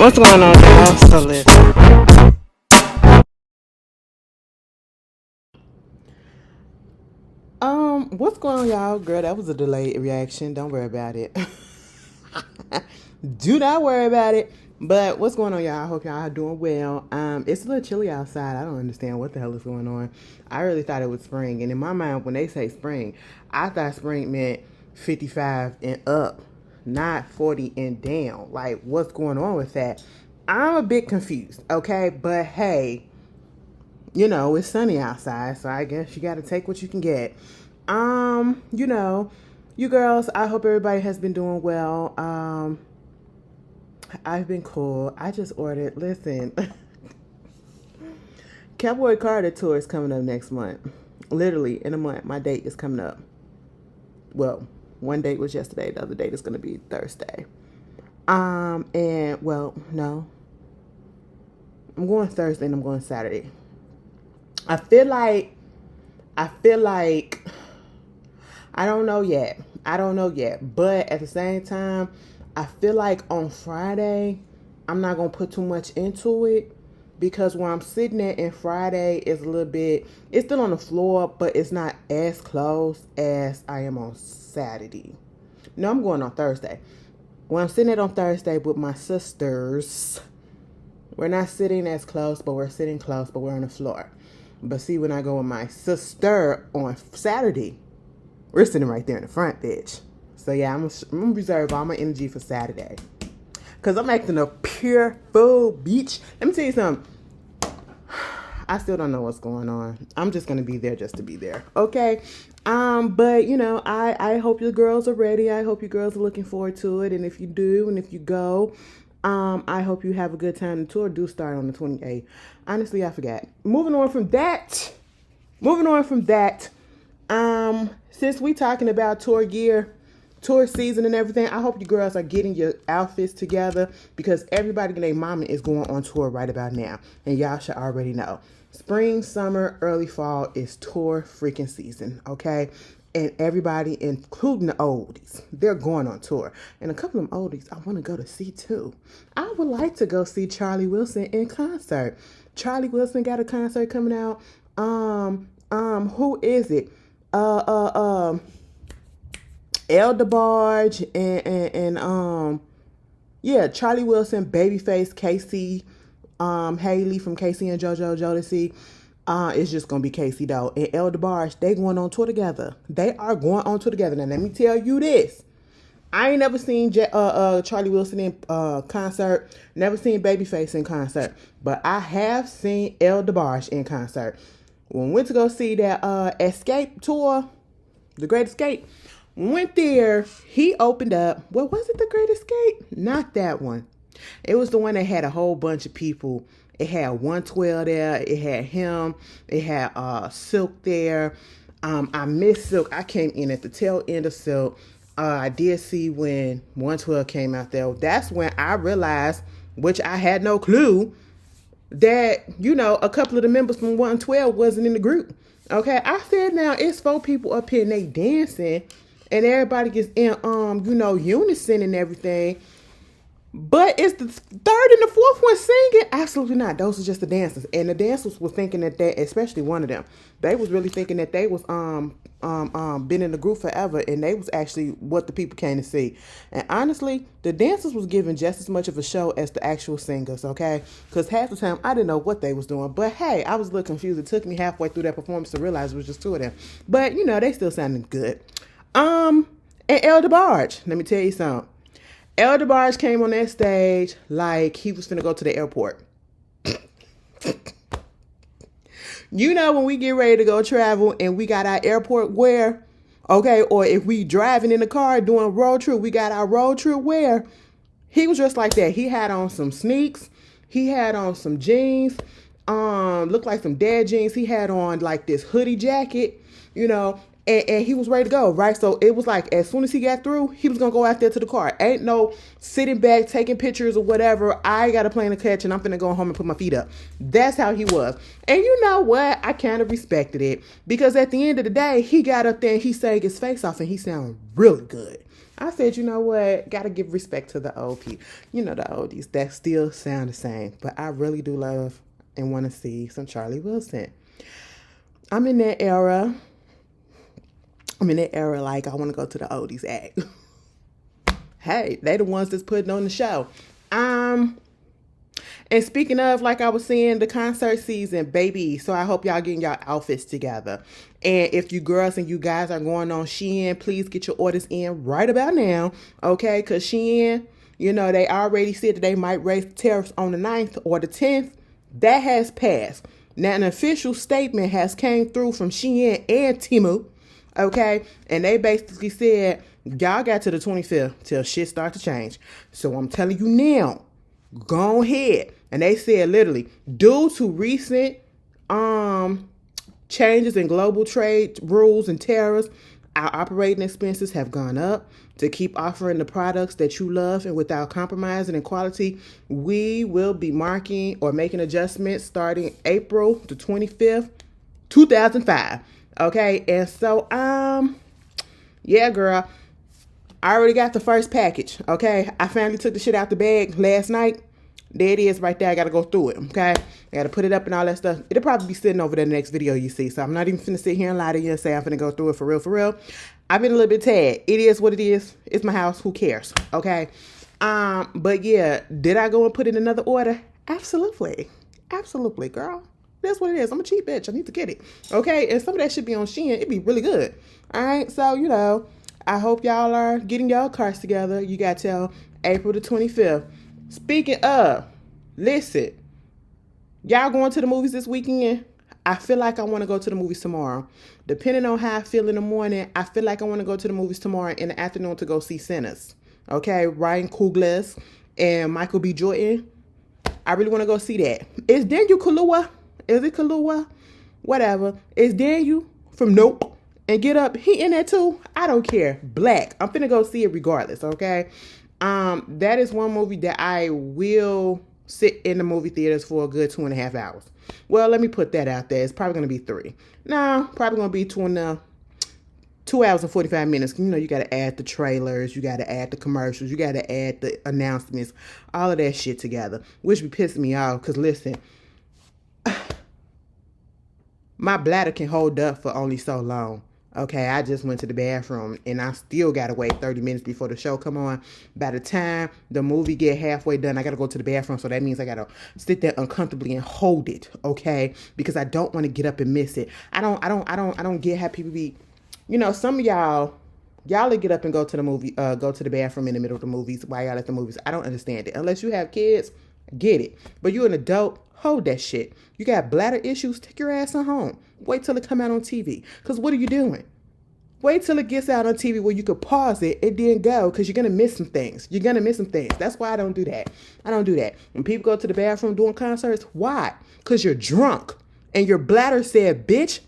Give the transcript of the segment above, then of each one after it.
What's going on, y'all? So listen. What's going on, y'all? Girl, that was a delayed reaction. Don't worry about it. Do not worry about it. But what's going on, y'all? I hope y'all are doing well. It's a little chilly outside. I don't understand what the hell is going on. I really thought it was spring, and in my mind, when they say spring, I thought spring meant 55 and up, not 40 and down. Like, what's going on with that? I'm a bit confused. Okay, but hey, it's sunny outside, so I guess you got to take what you can get. You know, you girls, I hope everybody has been doing well. I've been cool. I just ordered, listen, Cowboy Carter tour is coming up next month. Literally, in a month, my date is coming up. Well, one date was yesterday, the other date is going to be Thursday. No, I'm going Thursday and I'm going Saturday. I feel like I don't know yet. But at the same time, I feel like on Friday, I'm not going to put too much into it because where I'm sitting at in Friday is a little bit, it's still on the floor, but it's not as close as I am on Saturday. No, I'm going on Thursday. When I'm sitting at on Thursday with my sisters, we're not sitting as close, but we're sitting close, but we're on the floor. But see, when I go with my sister on Saturday, we're sitting right there in the front, bitch. So yeah, I'm gonna reserve all my energy for Saturday. Cause I'm acting a pure fool, bitch. Let me tell you something. I still don't know what's going on. I'm just gonna be there just to be there. Okay. But I hope your girls are ready. I hope you girls are looking forward to it. And if you do, and if you go, I hope you have a good time. The tour do start on the 28th. Honestly, I forgot. Moving on from that. Since we talking about tour gear, tour season and everything, I hope you girls are getting your outfits together because everybody and their mama is going on tour right about now. And y'all should already know. Spring, summer, early fall is tour freaking season, okay? And everybody, including the oldies, they're going on tour. And a couple of them oldies I want to go to see too. I would like to go see Charlie Wilson in concert. Charlie Wilson got a concert coming out. Who is it? El DeBarge and Charlie Wilson, Babyface, Casey, Haley from Casey and JoJo Jodeci. It's just gonna be Casey though. And El DeBarge, they going on tour together. They are going on tour together. Now let me tell you this. I ain't never seen Charlie Wilson in concert. Never seen Babyface in concert. But I have seen El DeBarge in concert. When we went to go see that Escape tour, The Great Escape, went there, he opened up. Well, was it The Great Escape? Not that one. It was the one that had a whole bunch of people. It had 112 there. It had him. It had Silk there. I missed Silk. I came in at the tail end of Silk. I did see when 112 came out there. That's when I realized, which I had no clue, that, a couple of the members from 112 wasn't in the group. Okay, I said now it's 4 people up here and they dancing and everybody gets in unison and everything. But it's the third and the fourth one singing? Absolutely not. Those are just the dancers. And the dancers were thinking that they, especially one of them, they was really thinking that they was been in the group forever, and they was actually what the people came to see. And honestly, the dancers was giving just as much of a show as the actual singers, okay? Because half the time I didn't know what they was doing. But hey, I was a little confused. It took me halfway through that performance to realize it was just 2 of them. But they still sounded good. And El DeBarge, let me tell you something. El DeBarge came on that stage like he was finna go to the airport. When we get ready to go travel and we got our airport wear, okay, or if we driving in the car doing road trip, we got our road trip wear. He was just like that. He had on some sneaks. He had on some jeans, looked like some dad jeans. He had on like this hoodie jacket, and he was ready to go, right? So it was like, as soon as he got through, he was going to go out there to the car. Ain't no sitting back, taking pictures or whatever. I got a plane to catch and I'm finna go home and put my feet up. That's how he was. And you know what? I kind of respected it because at the end of the day, he got up there and he sang his face off and he sounded really good. I said, you know what? Gotta give respect to the old people. You know, the oldies that still sound the same. But I really do love and want to see some Charlie Wilson. I'm in that era. Like I want to go to the oldies act. Hey, they the ones that's putting on the show. And speaking of, like I was saying, the concert season, baby. So I hope y'all getting y'all outfits together. And if you girls and you guys are going on Shein, please get your orders in right about now. Okay? Because Shein, you know, they already said that they might raise tariffs on the 9th or the 10th. That has passed. Now, an official statement has came through from Shein and Temu. Okay? And they basically said, y'all got to the 25th till shit start to change. So I'm telling you now, go ahead. And they said literally, due to recent changes in global trade rules and tariffs, our operating expenses have gone up. To keep offering the products that you love and without compromising in quality, we will be making adjustments starting April the 25th, 2005. Okay, and so yeah, girl, I already got the first package. Okay, I finally took the shit out the bag last night. There it is right there. I got to go through it, okay? I got to put it up and all that stuff. It'll probably be sitting over there in the next video you see. So I'm not even finna sit here and lie to you and say I'm finna go through it for real. I've been a little bit tagged. It is what it is. It's my house. Who cares, okay? But yeah, did I go and put in another order? Absolutely, girl. That's what it is. I'm a cheap bitch. I need to get it, okay? And some of that should be on Shein. It'd be really good. All right, so, you know, I hope y'all are getting y'all cards together. You got till April the 25th. Speaking of, listen, y'all going to the movies this weekend? I feel like I want to go to the movies tomorrow. Depending on how I feel in the morning, I feel like I want to go to the movies tomorrow in the afternoon to go see Sinners. Okay, Ryan Coogler and Michael B. Jordan. I really want to go see that. Is Daniel Kaluuya? Is it Kaluuya? Whatever. Is Daniel from Nope and Get Up? He in there too? I don't care. Black. I'm finna go see it regardless, okay? That is one movie that I will sit in the movie theaters for a good 2.5 hours. Well, let me put that out there. It's probably going to be 3. No, probably going to be 2 hours and 45 minutes. You know, you got to add the trailers. You got to add the commercials. You got to add the announcements. All of that shit together, which be pissing me off. Because listen, my bladder can hold up for only so long. Okay, I just went to the bathroom and I still got to wait 30 minutes before the show come on. By the time the movie get halfway done, I got to go to the bathroom. So that means I got to sit there uncomfortably and hold it, okay? Because I don't want to get up and miss it. I don't get how people be, you know, some of y'all will get up and go to the movie, go to the bathroom in the middle of the movies while y'all at the movies. I don't understand it. Unless you have kids, get it. But you're an adult, hold that shit. You got bladder issues, take your ass on home. Wait till it come out on TV. Because what are you doing? Wait till it gets out on TV where you could pause it and then go, because you're going to miss some things. That's why I don't do that. When people go to the bathroom doing concerts, why? Because you're drunk and your bladder said, bitch,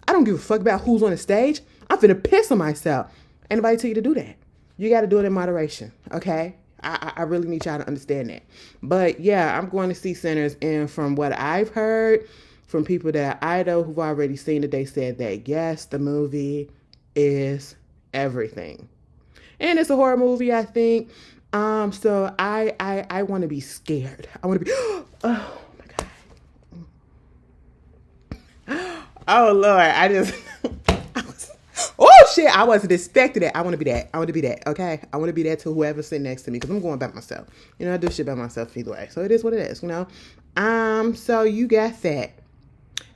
I don't give a fuck about who's on the stage. I'm finna piss on myself. Anybody tell you to do that? You got to do it in moderation, okay? I really need y'all to understand that. But yeah, I'm going to see Sinners, and from what I've heard from people that I know who've already seen it, they said that yes, the movie is everything. And it's a horror movie, I think. So I want to be scared. I want to be, oh my God. Oh Lord, oh shit, I wasn't expecting that. I want to be that, okay? I want to be that to whoever's sitting next to me, because I'm going by myself. You know, I do shit by myself either way. So it is what it is, you know? So you got that.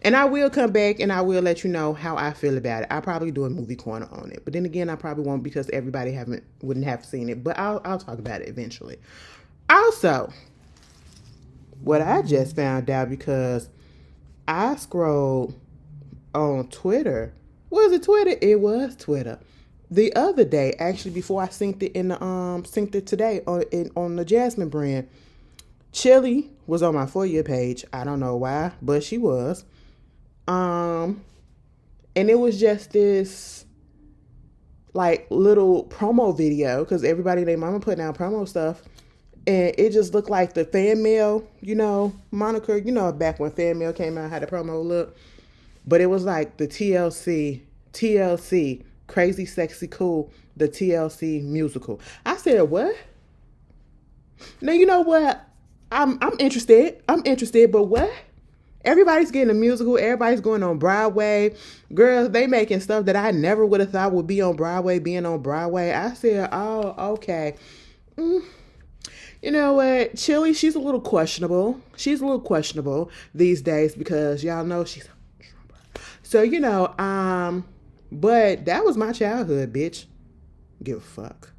And I will come back and I will let you know how I feel about it. I'll probably do a movie corner on it. But then again, I probably won't, because everybody wouldn't have seen it. But I'll talk about it eventually. Also, what I just found out, because I scrolled on Twitter. Was it Twitter? It was Twitter. The other day, actually, before I synced it today on the Jasmine brand, Chili was on my For You page. I don't know why, but she was. And it was just this like little promo video, because everybody and their mama putting out promo stuff, and it just looked like the fan mail, you know, moniker, you know, back when fan mail came out, how the promo looked. But it was like the TLC Crazy Sexy Cool, the TLC musical. I said, what? Now, you know what? I'm interested. I'm interested, but what? Everybody's getting a musical. Everybody's going on Broadway. Girls, they making stuff that I never would have thought would be on Broadway, being on Broadway. I said, oh, okay. You know what? Chili, she's a little questionable. She's a little questionable these days because y'all know she's a Trumper. So, but that was my childhood, bitch. Give a fuck.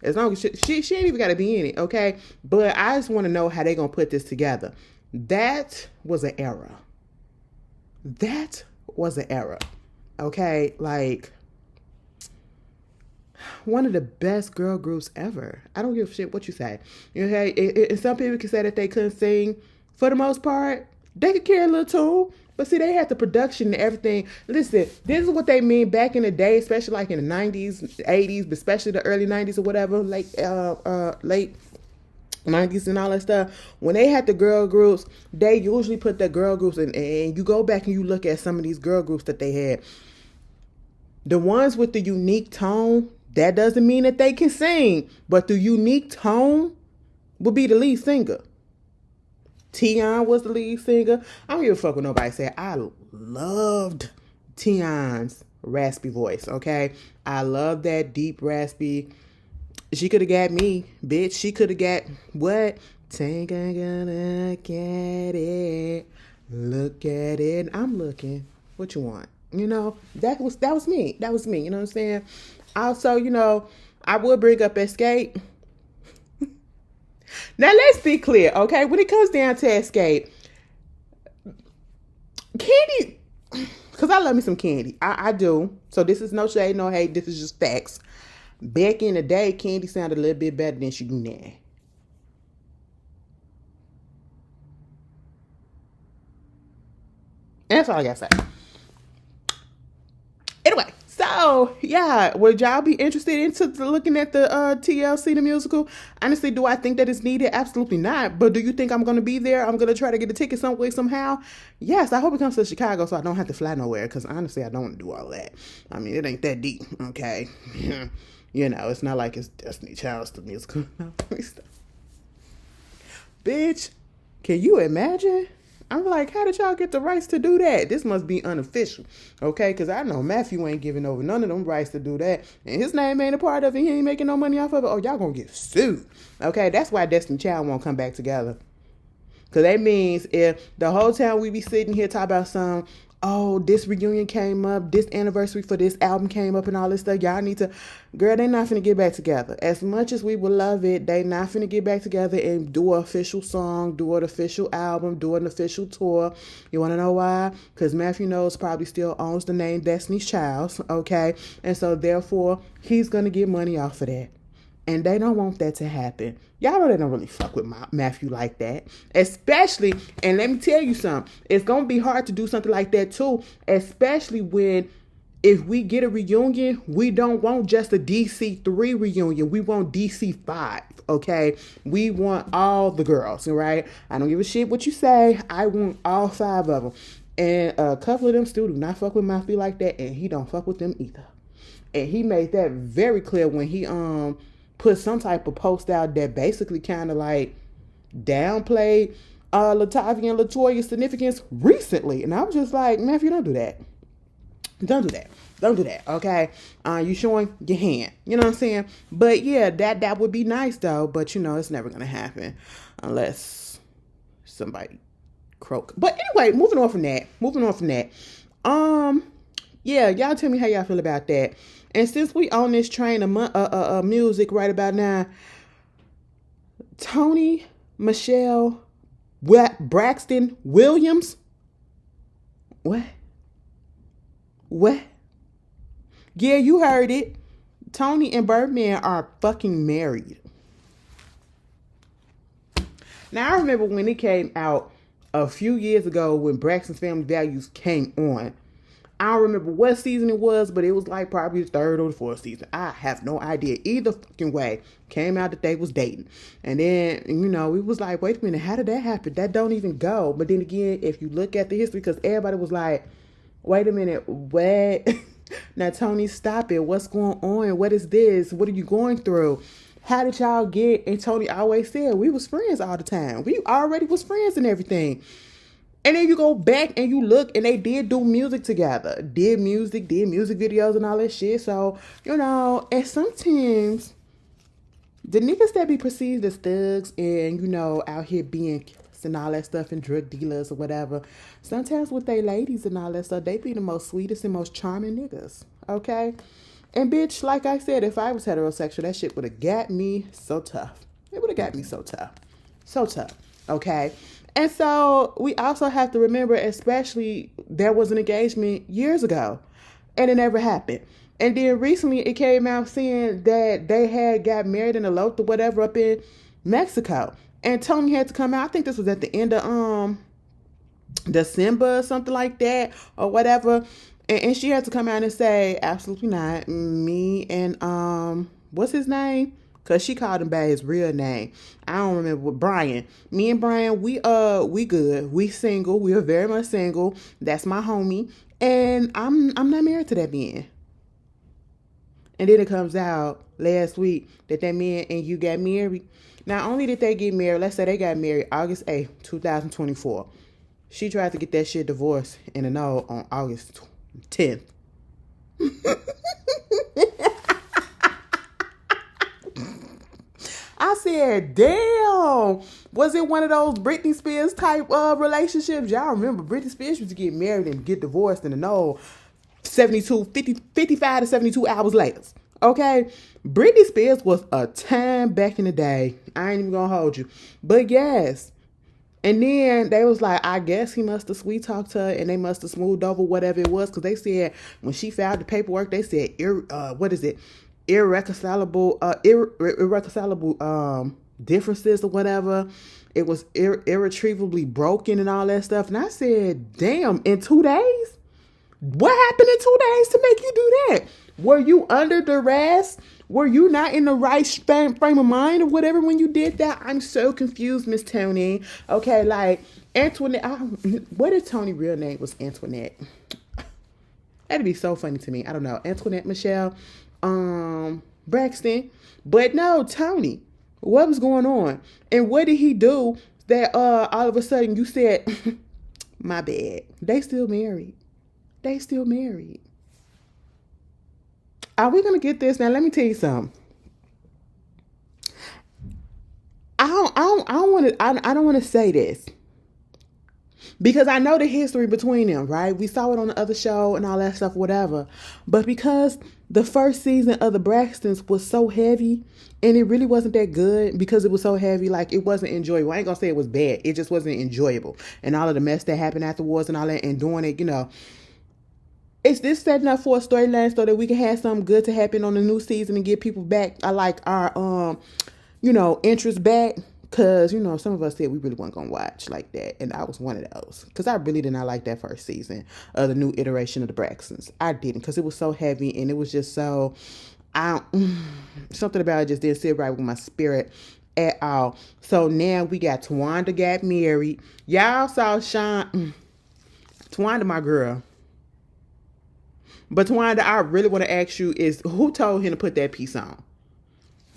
As long as she ain't even got to be in it, okay? But I just want to know how they going to put this together. That was an era. That was an era, okay? Like, one of the best girl groups ever. I don't give a shit what you say. Okay? And some people can say that they couldn't sing. For the most part, they could carry a little tune. But see, they had the production and everything. Listen, this is what they mean back in the day, especially like in the 90s, 80s, but especially the early 90s or whatever, late 90s and all that stuff. When they had the girl groups, they usually put the girl groups in, and you go back and you look at some of these girl groups that they had. The ones with the unique tone, that doesn't mean that they can sing, but the unique tone would be the lead singer. Tion was the lead singer. I don't give a fuck what nobody said. I loved Tion's raspy voice, okay? I love that deep raspy. She could have got me, bitch. She could have got what? Take a look at it. Look at it. I'm looking. What you want? That was me. That was me. You know what I'm saying? Also, I would bring up Escape. Now, let's be clear, okay? When it comes down to Escape, Candy, because I love me some Candy. I do. So this is no shade, no hate. This is just facts. Back in the day, Candy sounded a little bit better than she do now. And that's all I gotta say. Anyway, so yeah, would y'all be interested into looking at the TLC the musical? Honestly, do I think that it's needed? Absolutely not. But do you think I'm gonna be there? I'm gonna try to get a ticket some way, somehow. Yes, I hope it comes to Chicago so I don't have to fly nowhere. Because honestly, I don't want to do all that. I mean, it ain't that deep, okay? It's not like it's Destiny Child's the musical. Bitch, can you imagine? I'm like, how did y'all get the rights to do that? This must be unofficial, okay? Because I know Matthew ain't giving over none of them rights to do that. And his name ain't a part of it. He ain't making no money off of it. Oh, y'all gonna get sued, okay? That's why Destiny Child won't come back together. Because that means if the whole time we be sitting here talking about some, oh, this reunion came up, this anniversary for this album came up and all this stuff, y'all need to, girl, they not finna get back together. As much as we would love it, they not finna get back together and do an official song, do an official album, do an official tour. You wanna know why? Because Matthew Knowles probably still owns the name Destiny's Child, okay? And so therefore, he's gonna get money off of that. And they don't want that to happen. Y'all know they don't really fuck with Matthew like that. Especially, and let me tell you something, it's going to be hard to do something like that too. Especially when, if we get a reunion, we don't want just a DC3 reunion. We want DC5, okay? We want all the girls, right? I don't give a shit what you say. I want all 5 of them. And a couple of them still do not fuck with Matthew like that. And he don't fuck with them either. And he made that very clear when he, put some type of post out that basically kind of like downplayed Latavia and LaToya's significance recently. And I was just like, Matthew, don't do that. Don't do that. Don't do that, okay? You showing your hand. You know what I'm saying? But yeah, that would be nice though. But it's never going to happen unless somebody croak. But anyway, moving on from that. Yeah, y'all tell me how y'all feel about that. And since we on this train of music right about now, Toni Michelle Braxton Williams. What? Yeah, you heard it. Toni and Birdman are fucking married. Now, I remember when it came out a few years ago when Braxton's Family Values came on. I don't remember what season it was, but it was like probably the 3rd or the 4th season. I have no idea. Either fucking way, came out that they was dating. And then, we was like, wait a minute, how did that happen? That don't even go. But then again, if you look at the history, because everybody was like, wait a minute, what? Now, Toni, stop it. What's going on? What is this? What are you going through? How did y'all get? And Toni always said we was friends all the time. We already was friends and everything. And then you go back and you look, and they did do music together. Did music videos and all that shit. So, and sometimes the niggas that be perceived as thugs and, out here being and all that stuff and drug dealers or whatever, sometimes with they ladies and all that stuff, they be the most sweetest and most charming niggas. Okay? And bitch, like I said, if I was heterosexual, that shit would have got me so tough. It would have got me so tough. So tough. Okay? And so we also have to remember, especially there was an engagement years ago and it never happened. And then recently it came out saying that they had got married and eloped or whatever up in Mexico. And Toni had to come out. I think this was at the end of December or something like that or whatever. And she had to come out and say, absolutely not. Me and what's his name? Cause she called him by his real name. I don't remember what Brian. Me and Brian, we good. We single. We are very much single. That's my homie. And I'm not married to that man. And then it comes out last week that man and you got married. Not only did they get married, let's say they got married August 8th, 2024. She tried to get that shit divorced in a no on August 10th. I said, damn, was it one of those Britney Spears type of relationships? Y'all remember Britney Spears used to get married and get divorced in a no 55 to 72 hours later. Okay? Britney Spears was a time back in the day. I ain't even gonna hold you. But yes. And then they was like, I guess he must have sweet talked her and they must have smoothed over whatever it was. Because they said when she filed the paperwork, they said, irreconcilable differences or whatever. It was irretrievably broken and all that stuff. And I said, damn, in 2 days? What happened in 2 days to make you do that? Were you under duress? Were you not in the right frame of mind or whatever when you did that? I'm so confused, Miss Toni. Okay, like Antoinette. What if Toni's real name was Antoinette? That'd be so funny to me. I don't know. Antoinette Michelle Braxton. But no, Toni. What was going on? And what did he do that all of a sudden you said, my bad. They still married. Are we gonna get this? Now let me tell you something. I don't want to say this because I know the history between them, right? We saw it on the other show and all that stuff, whatever. But because the first season of the Braxtons was so heavy and it really wasn't that good because it was so heavy, like it wasn't enjoyable. I ain't gonna say it was bad. It just wasn't enjoyable. And all of the mess that happened afterwards and all that and doing it, Is this setting up for a storyline so that we can have something good to happen on the new season and get people back? I like our, interest back. Because, some of us said we really weren't going to watch like that. And I was one of those. Because I really did not like that first season of the new iteration of the Braxtons. I didn't. Because it was so heavy and it was just so, something about it just didn't sit right with my spirit at all. So now we got Towanda got married. Y'all saw Sean. Towanda, my girl. But Towanda, I really want to ask you is who told him to put that piece on?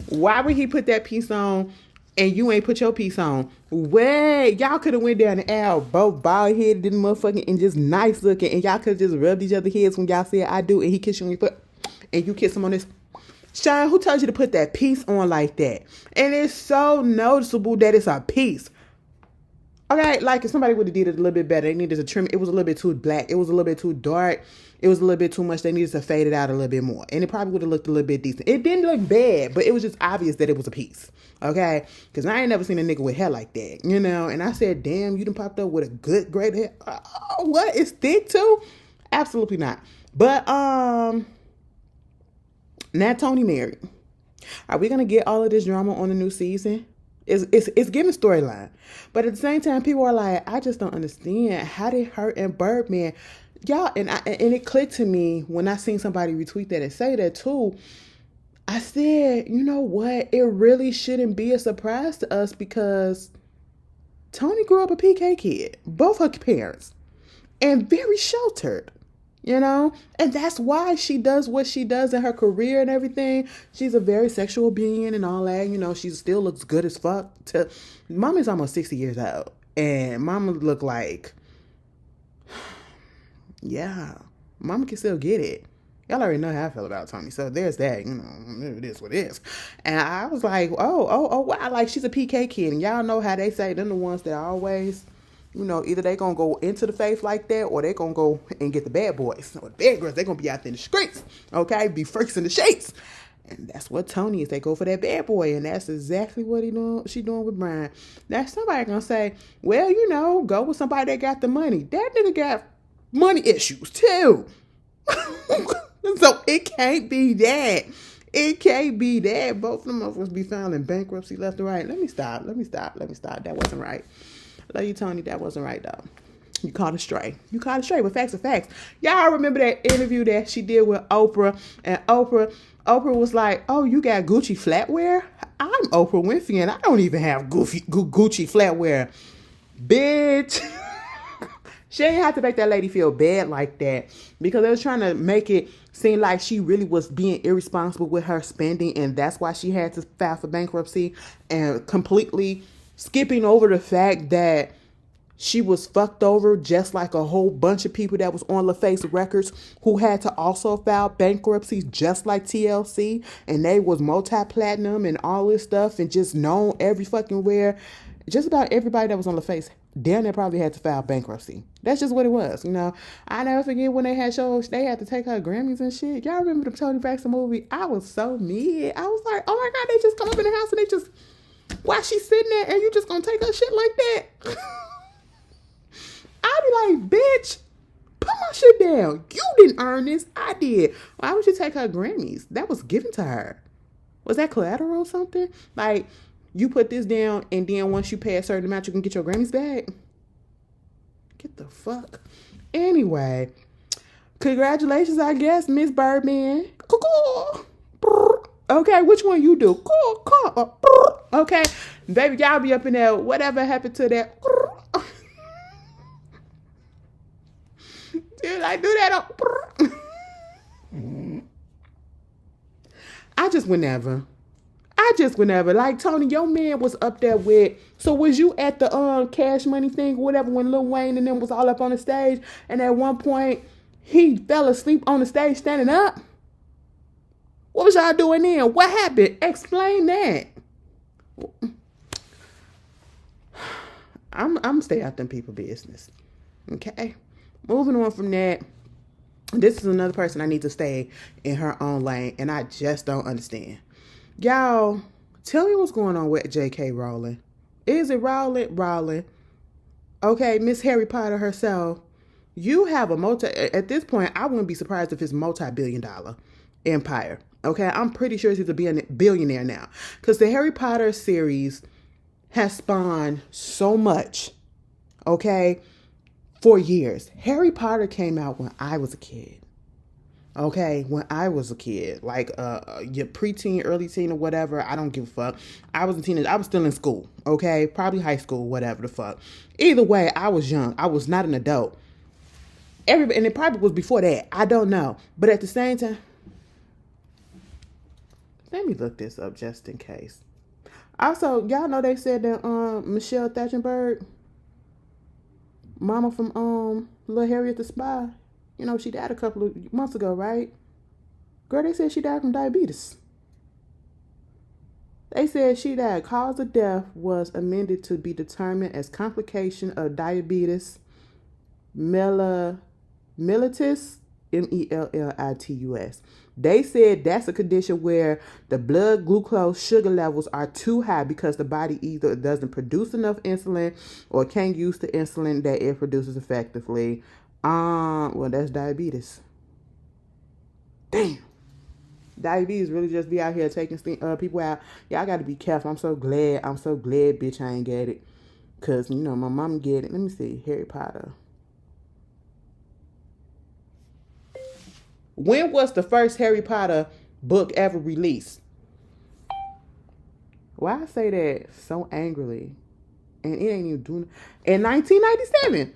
Why would he put that piece on and you ain't put your piece on? Wait, y'all could have went down the aisle, both bald headed and motherfucking and just nice looking, and y'all could have just rubbed each other's heads when y'all said I do, and he kissed you on your foot, and you kiss him on this. Sean, who told you to put that piece on like that? And it's so noticeable that it's a piece. Okay, like if somebody would have did it a little bit better, they needed to trim it. It was a little bit too black. It was a little bit too dark. It was a little bit too much. They needed to fade it out a little bit more. And it probably would have looked a little bit decent. It didn't look bad, but it was just obvious that it was a piece. Okay? Because I ain't never seen a nigga with hair like that, And I said, damn, you done popped up with a good, great hair. What? It's thick too? Absolutely not. But, now Toni married. Are we going to get all of this drama on the new season? It's giving storyline. But at the same time, people are like, I just don't understand. How did her and Birdman, y'all, and it clicked to me when I seen somebody retweet that and say that too. I said, you know what? It really shouldn't be a surprise to us because Toni grew up a PK kid, both her parents, and very sheltered. And that's why she does what she does in her career and everything. She's a very sexual being and all that. She still looks good as fuck. Mama's almost 60 years old, and Mama look like, yeah, Mama can still get it. Y'all already know how I feel about Toni, so there's that. It is what it is. And I was like, oh, wow, like she's a PK kid, and y'all know how they say them the ones that always, either they gonna go into the faith like that, or they gonna go and get the bad boys or the bad girls. They gonna be out there in the streets, okay, be first in the shakes. And that's what Toni is. They go for that bad boy, and that's exactly what she doing with Brian. Now somebody gonna say, well, go with somebody that got the money. That nigga got money issues too. So it can't be that. It can't be that. Both of them motherfuckers be filing bankruptcy left and right. Let me stop. That wasn't right. Love you, Toni. That wasn't right, though. You caught it straight. But facts are facts. Y'all remember that interview that she did with Oprah? And Oprah was like, oh, you got Gucci flatware? I'm Oprah Winfrey, and I don't even have Gucci flatware. Bitch. She ain't have to make that lady feel bad like that, because they was trying to make it seem like she really was being irresponsible with her spending, and that's why she had to file for bankruptcy, and completely skipping over the fact that she was fucked over just like a whole bunch of people that was on LaFace Records who had to also file bankruptcy just like TLC, and they was multi-platinum and all this stuff and just known every fucking where. Just about everybody that was on LaFace damn near probably had to file bankruptcy. That's just what it was, I never forget when they had shows, they had to take her Grammys and shit. Y'all remember the Toni Braxton movie? I was so mad. I was like, oh my God, they just come up in the house and they just, why she sitting there and you just gonna take her shit like that? I'd be like, bitch, put my shit down. You didn't earn this. I did. Why would you take her Grammys? That was given to her. Was that collateral or something? Like, you put this down, and then once you pay a certain amount, you can get your Grammys back? Get the fuck. Anyway, congratulations, I guess, Miss Birdman. Okay, which one you do? Okay, baby, y'all be up in there. Whatever happened to that? Did I do that? I just would never. Like, Toni, your man was up there with, so was you at the Cash Money thing or whatever when Lil Wayne and them was all up on the stage, and at one point he fell asleep on the stage standing up? What was y'all doing then? What happened? Explain that. I'm stay out them people business. Okay? Moving on from that, this is another person I need to stay in her own lane, and I just don't understand. Y'all, tell me what's going on with J.K. Rowling. Is it Rowling? Rowling. Okay, Miss Harry Potter herself. You have at this point, I wouldn't be surprised if it's multi-billion-dollar empire. Okay, I'm pretty sure he's a billionaire now. Because the Harry Potter series has spawned so much, okay, for years. Harry Potter came out when I was a kid. Okay, when I was a kid, like your preteen, early teen, or whatever, I don't give a fuck. I was a teenager. I was still in school, okay? Probably high school, whatever the fuck. Either way, I was young. I was not an adult. And it probably was before that. I don't know. But at the same time, let me look this up just in case. Also, y'all know they said that Michelle Thatchenberg, mama from Little Harriet the Spy, she died a couple of months ago, right? Girl, they said she died from diabetes. They said she died. Cause of death was amended to be determined as complication of diabetes mellitus, mellitus. They said that's a condition where the blood glucose sugar levels are too high because the body either doesn't produce enough insulin or can't use the insulin that it produces effectively. Well, that's diabetes. Damn. Diabetes really just be out here taking people out. Y'all got to be careful. I'm so glad, bitch, I ain't get it. Because, my mom get it. Let me see. Harry Potter. When was the first Harry Potter book ever released? Why I say that so angrily? And it ain't even doing... In 1997.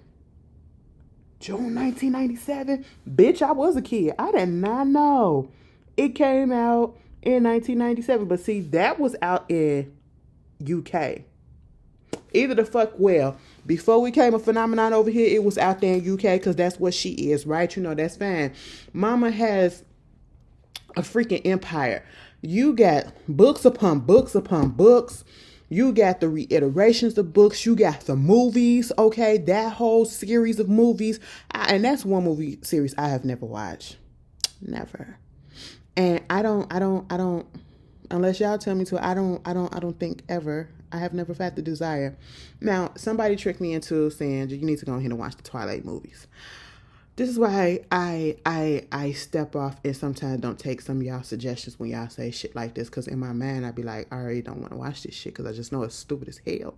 June 1997. Bitch, I was a kid. I did not know. It came out in 1997. But see, that was out in UK. Either the fuck well. Before we came a phenomenon over here, it was out there in UK because that's what she is, right? You know, that's fine. Mama has a freaking empire. You got books upon books upon books. You got the reiterations of books. You got the movies, okay? That whole series of movies. And that's one movie series I have never watched. Never. And I don't, unless y'all tell me to, I don't think ever. I have never had the desire. Now, somebody tricked me into saying, you need to go ahead and watch the Twilight movies. This is why I step off and sometimes don't take some of y'all suggestions when y'all say shit like this. Because in my mind, I be like, I already don't want to watch this shit because I just know it's stupid as hell.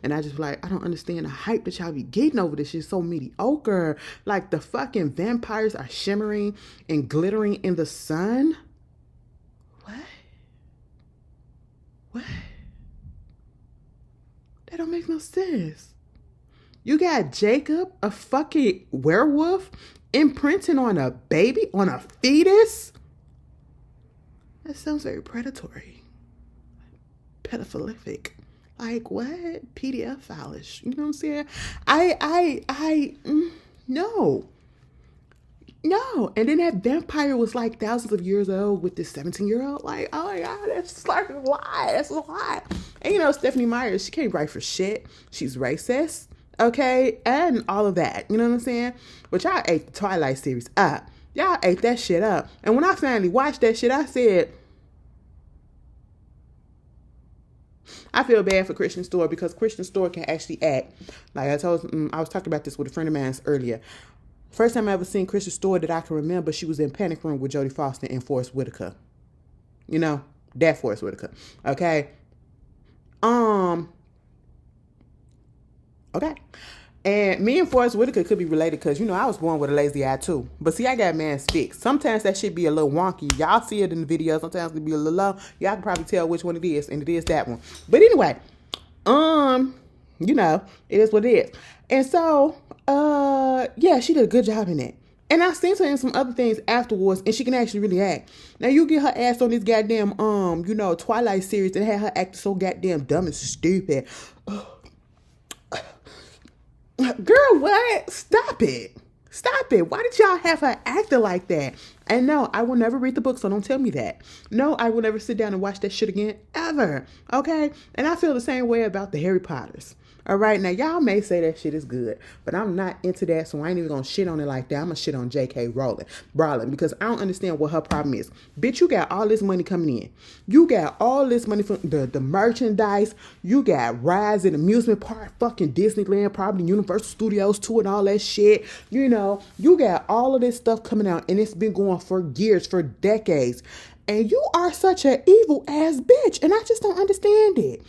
And I just be like, I don't understand the hype that y'all be getting over this shit. So mediocre. Like the fucking vampires are shimmering and glittering in the sun. What? That don't make no sense. You got Jacob, a fucking werewolf, imprinting on a baby, on a fetus? That sounds very predatory. Pedophilic. Like, what? PDF file-ish. You know what I'm saying? No. No. And then that vampire was like thousands of years old with this 17-year-old. Like, oh my God, that's like a lie. That's a lie. And you know, Stephanie Myers, she can't write for shit. She's racist. Okay, and all of that, you know what I'm saying? But y'all ate the Twilight series up. Y'all ate that shit up. And when I finally watched that shit, I said, I feel bad for Kristen Stewart because Kristen Stewart can actually act. Like I was talking about this with a friend of mine earlier. First time I ever seen Kristen Stewart that I can remember, she was in Panic Room with Jodie Foster and Forest Whitaker. You know, that Forest Whitaker. Okay. Okay. And me and Forrest Whitaker could be related because, you know, I was born with a lazy eye too. But see, I got man's fixed. Sometimes that shit be a little wonky. Y'all see it in the video. Sometimes it be a little low. Y'all can probably tell which one it is. And it is that one. But anyway, you know, it is what it is. And so, yeah, she did a good job in that. And I seen her in some other things afterwards, and she can actually really act. Now, you get her ass on this goddamn, you know, Twilight series and had her act so goddamn dumb and stupid. Girl, what? Stop it. Stop it. Why did y'all have her acting like that? And no, I will never read the book, so don't tell me that. No, I will never sit down and watch that shit again, ever. Okay? And I feel the same way about the Harry Potters. All right, now y'all may say that shit is good, but I'm not into that, so I ain't even gonna shit on it like that. I'm gonna shit on J.K. Rowling, because I don't understand what her problem is. Bitch, you got all this money coming in. You got all this money from the merchandise. You got rides and amusement park, fucking Disneyland, probably Universal Studios too, and all that shit. You know, you got all of this stuff coming out, and it's been going for years, for decades. And you are such an evil ass bitch, and I just don't understand it.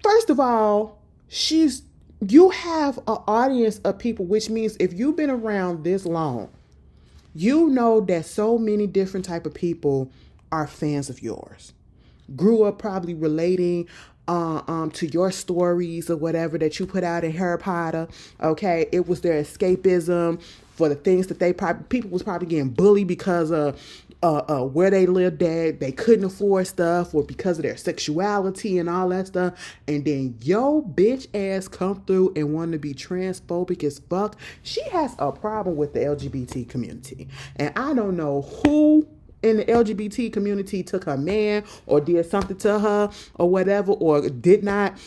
First of all, you have an audience of people, which means if you've been around this long, you know that so many different type of people are fans of yours. Grew up probably relating to your stories or whatever that you put out in Harry Potter. Okay, it was their escapism for the things that people was probably getting bullied because of where they lived at, they couldn't afford stuff, or because of their sexuality and all that stuff. And then yo bitch ass come through and want to be transphobic as fuck. She has a problem with the LGBT community, and I don't know who in the LGBT community took her man or did something to her or whatever, or did not,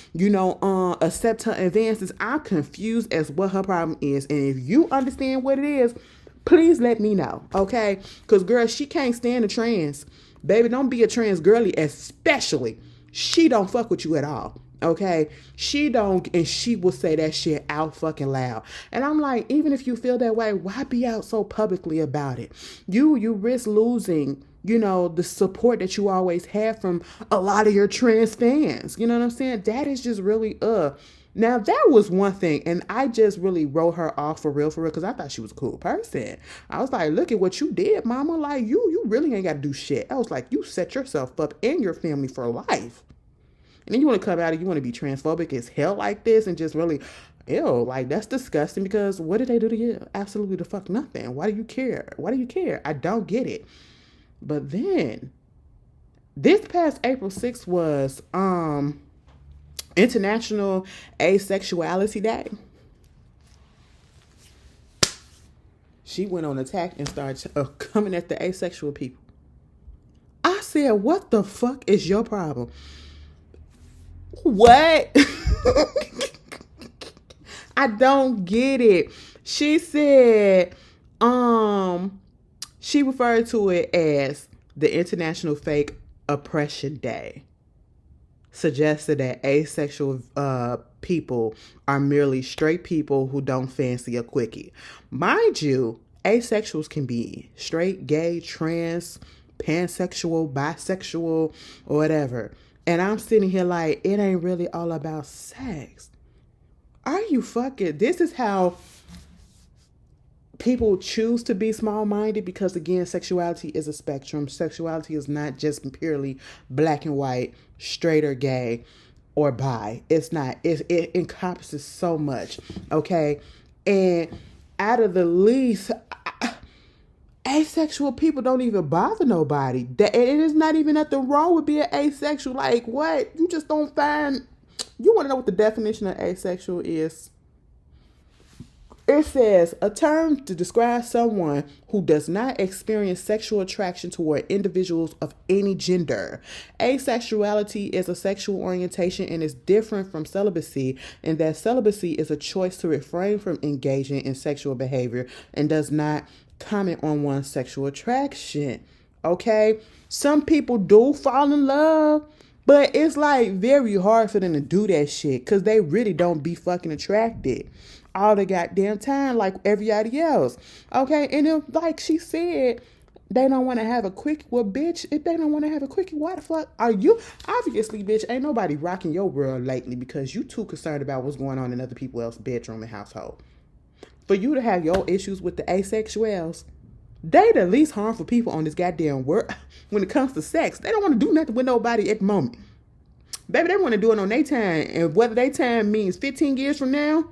accept her advances. I'm confused as what her problem is. And if you understand what it is, please let me know, okay? Because, girl, she can't stand a trans. Baby, don't be a trans girly, especially. She don't fuck with you at all, okay? She don't, and she will say that shit out fucking loud. And I'm like, even if you feel that way, why be out so publicly about it? You risk losing, the support that you always have from a lot of your trans fans. You know what I'm saying? That is just really, Now, that was one thing, and I just really wrote her off for real, because I thought she was a cool person. I was like, look at what you did, mama. Like, you really ain't got to do shit. I was like, you set yourself up and your family for life. And then you want to come out and you want to be transphobic as hell like this and just really, ew, like that's disgusting because what did they do to you? Absolutely the fuck nothing. Why do you care? Why do you care? I don't get it. But then this past April 6th was International Asexuality Day. She went on attack and started coming at the asexual people. I said, what the fuck is your problem? What? I don't get it. She said, she referred to it as the International Fake Oppression Day. Suggested that asexual people are merely straight people who don't fancy a quickie. Mind you, asexuals can be straight, gay, trans, pansexual, bisexual, or whatever. And I'm sitting here like, it ain't really all about sex. Are you fucking... This is how people choose to be small-minded because, again, sexuality is a spectrum. Sexuality is not just purely black and white, straight or gay, or bi. It's not. It encompasses so much, okay? And out of the least... asexual people don't even bother nobody. And it is not even nothing wrong with being asexual. Like, what? You just don't find... You want to know what the definition of asexual is? It says, a term to describe someone who does not experience sexual attraction toward individuals of any gender. Asexuality is a sexual orientation and is different from celibacy in that celibacy is a choice to refrain from engaging in sexual behavior and does not comment on one's sexual attraction. Okay? Some people do fall in love, but it's like very hard for them to do that shit because they really don't be fucking attracted all the goddamn time like everybody else. Okay? And then, like she said, they don't want to have a quickie. Well, bitch, if they don't want to have a quickie, why the fuck are you? Obviously, bitch, ain't nobody rocking your world lately because you too concerned about what's going on in other people else's bedroom and household. For you to have your issues with the asexuals, they the least harmful people on this goddamn world when it comes to sex. They don't want to do nothing with nobody at the moment. Baby, they want to do it on their time. And whether their time means 15 years from now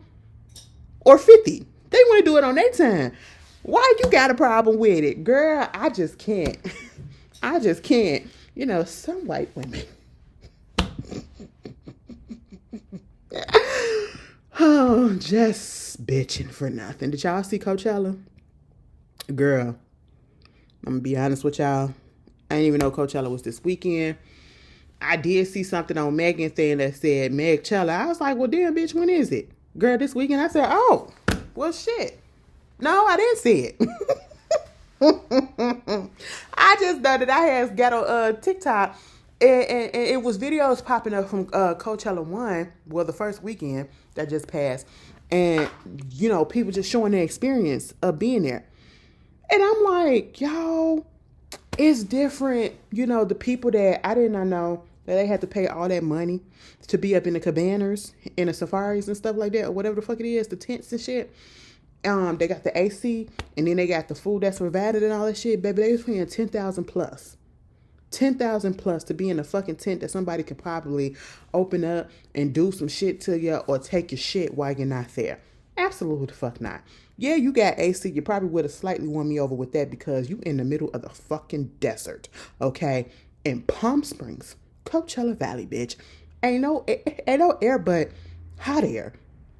or 50, they want to do it on their time. Why you got a problem with it? Girl, I just can't. I just can't. You know, some white women. Oh, just bitching for nothing. Did y'all see Coachella? Girl, I'm gonna be honest with y'all. I didn't even know Coachella was this weekend. I did see something on Megan thing that said Megchella. I was like, well, damn, bitch, when is it? Girl, this weekend. I said, oh, well, shit. No, I didn't see it. I just know that I had ghetto TikTok. And it was videos popping up from Coachella 1, well, the first weekend that just passed. And, you know, people just showing their experience of being there. And I'm like, yo, it's different. You know, the people that I did not know that they had to pay all that money to be up in the cabanas, in the safaris and stuff like that, or whatever the fuck it is, the tents and shit. They got the AC, and then they got the food that's provided and all that shit. Baby, they was paying $10,000 plus. $10,000 plus to be in a fucking tent that somebody could probably open up and do some shit to you or take your shit while you're not there. Absolutely the fuck not. Yeah, you got AC. You probably would have slightly won me over with that because you in the middle of the fucking desert, okay? In Palm Springs, Coachella Valley, bitch. Ain't no air but hot air,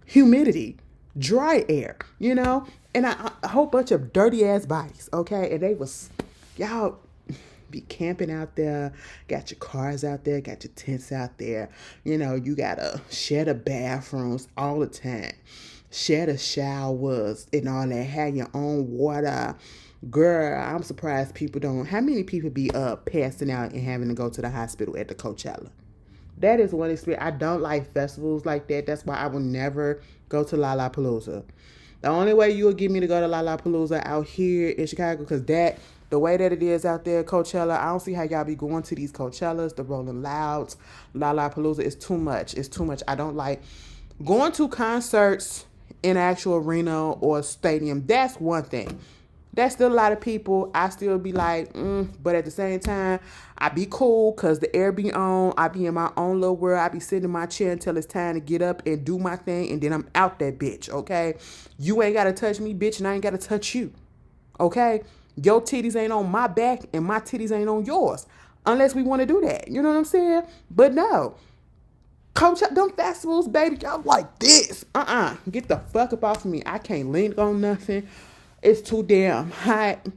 humidity, dry air, you know? And a whole bunch of dirty ass bodies, okay? And they was, y'all be camping out there, got your cars out there, got your tents out there. You know, you gotta share the bathrooms all the time, share the showers and all that, have your own water. Girl, I'm surprised people don't. How many people be passing out and having to go to the hospital at the Coachella? That is one experience. I don't like festivals like that. That's why I will never go to Lollapalooza. The only way you will get me to go to Lollapalooza out here in Chicago, because the way that it is out there, Coachella, I don't see how y'all be going to these Coachellas, the Rolling Louds, Lollapalooza. It's too much. It's too much. I don't like going to concerts in an actual arena or stadium. That's one thing. That's still a lot of people. I still be like, but at the same time, I be cool because the air be on. I be in my own little world. I be sitting in my chair until it's time to get up and do my thing, and then I'm out that bitch, okay? You ain't got to touch me, bitch, and I ain't got to touch you, okay? Your titties ain't on my back, and my titties ain't on yours, unless we want to do that. You know what I'm saying? But no. Coachella, them festivals, baby, y'all like this. Get the fuck up off of me. I can't link on nothing. It's too damn hot.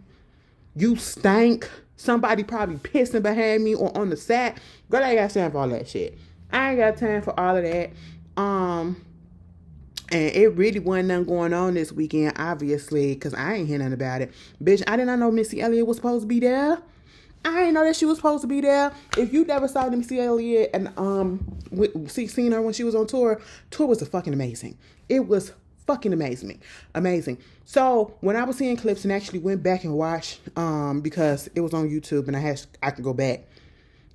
You stink. Somebody probably pissing behind me or on the side. Girl, I ain't got time for all that shit. I ain't got time for all of that. And it really wasn't nothing going on this weekend, obviously, because I ain't hear nothing about it. Bitch, I did not know Missy Elliott was supposed to be there. I didn't know that she was supposed to be there. If you never saw Missy Elliott and seen her when she was on tour was fucking amazing. It was fucking amazing. So when I was seeing clips and actually went back and watched, because it was on YouTube and I could go back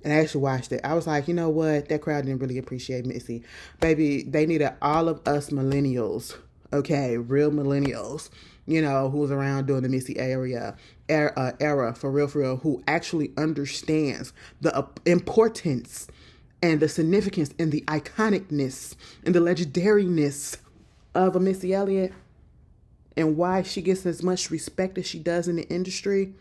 and I actually watched it. I was like, you know what? That crowd didn't really appreciate Missy. Baby, they needed all of us millennials, okay, real millennials, you know, who was around during the Missy era, for real, who actually understands the importance and the significance and the iconicness and the legendariness of a Missy Elliott and why she gets as much respect as she does in the industry.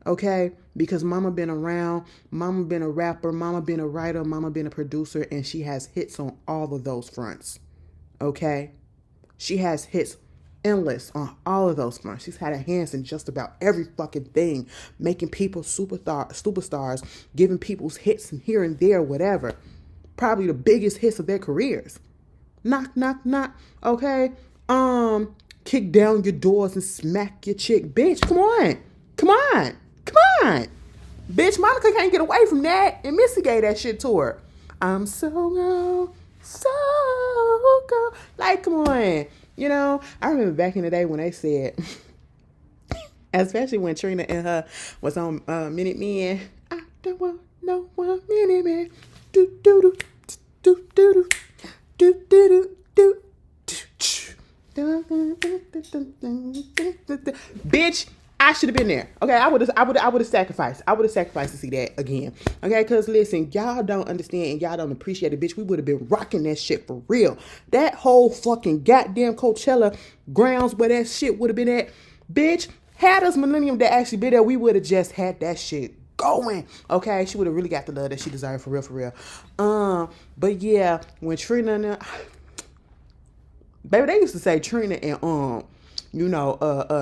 Okay, because mama been around, mama been a rapper, mama been a writer, mama been a producer, and she has hits on all of those fronts. Okay, she has hits endless on all of those fronts. She's had her hands in just about every fucking thing, making people superstars, giving people's hits and here and there, whatever. Probably the biggest hits of their careers. Knock, knock, knock. Okay, kick down your doors and smack your chick, bitch. Come on. Bitch, Monica can't get away from that. And Missy gave that shit to her. I'm so gone. Like, come on. You know, I remember back in the day when they said, especially when Trina and her was on Minute Men, I don't want no one Minute Man. Do, do, do, do, do, do, do, do, do. Bitch, I should have been there. Okay, I would have sacrificed. I would have sacrificed to see that again. Okay, because listen, y'all don't understand and y'all don't appreciate it, bitch. We would have been rocking that shit for real. That whole fucking goddamn Coachella grounds where that shit would have been at, bitch. Had us millennium that actually been there, we would have just had that shit going. Okay, she would have really got the love that she deserved for real. But yeah, when Trina and baby, they used to say Trina and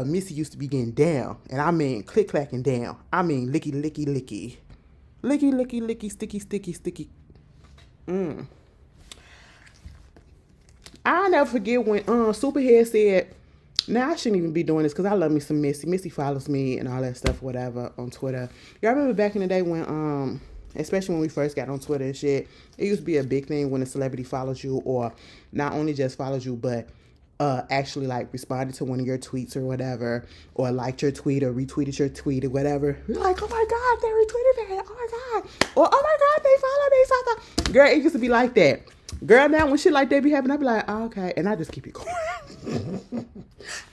Missy used to be getting down. And I mean click clacking down. I mean licky. Licky, sticky. I'll never forget when Superhead said, now I shouldn't even be doing this because I love me some Missy. Missy follows me and all that stuff, whatever, on Twitter. Y'all remember back in the day when especially when we first got on Twitter and shit, it used to be a big thing when a celebrity follows you, or not only just follows you, but actually like responded to one of your tweets or whatever, or liked your tweet or retweeted your tweet or whatever. You're like, oh my God, they retweeted that. Oh my God. Or, oh my God, they followed me. Girl, it used to be like that. Girl, now when shit like that be happening, I be like, oh, okay. And I just keep it going.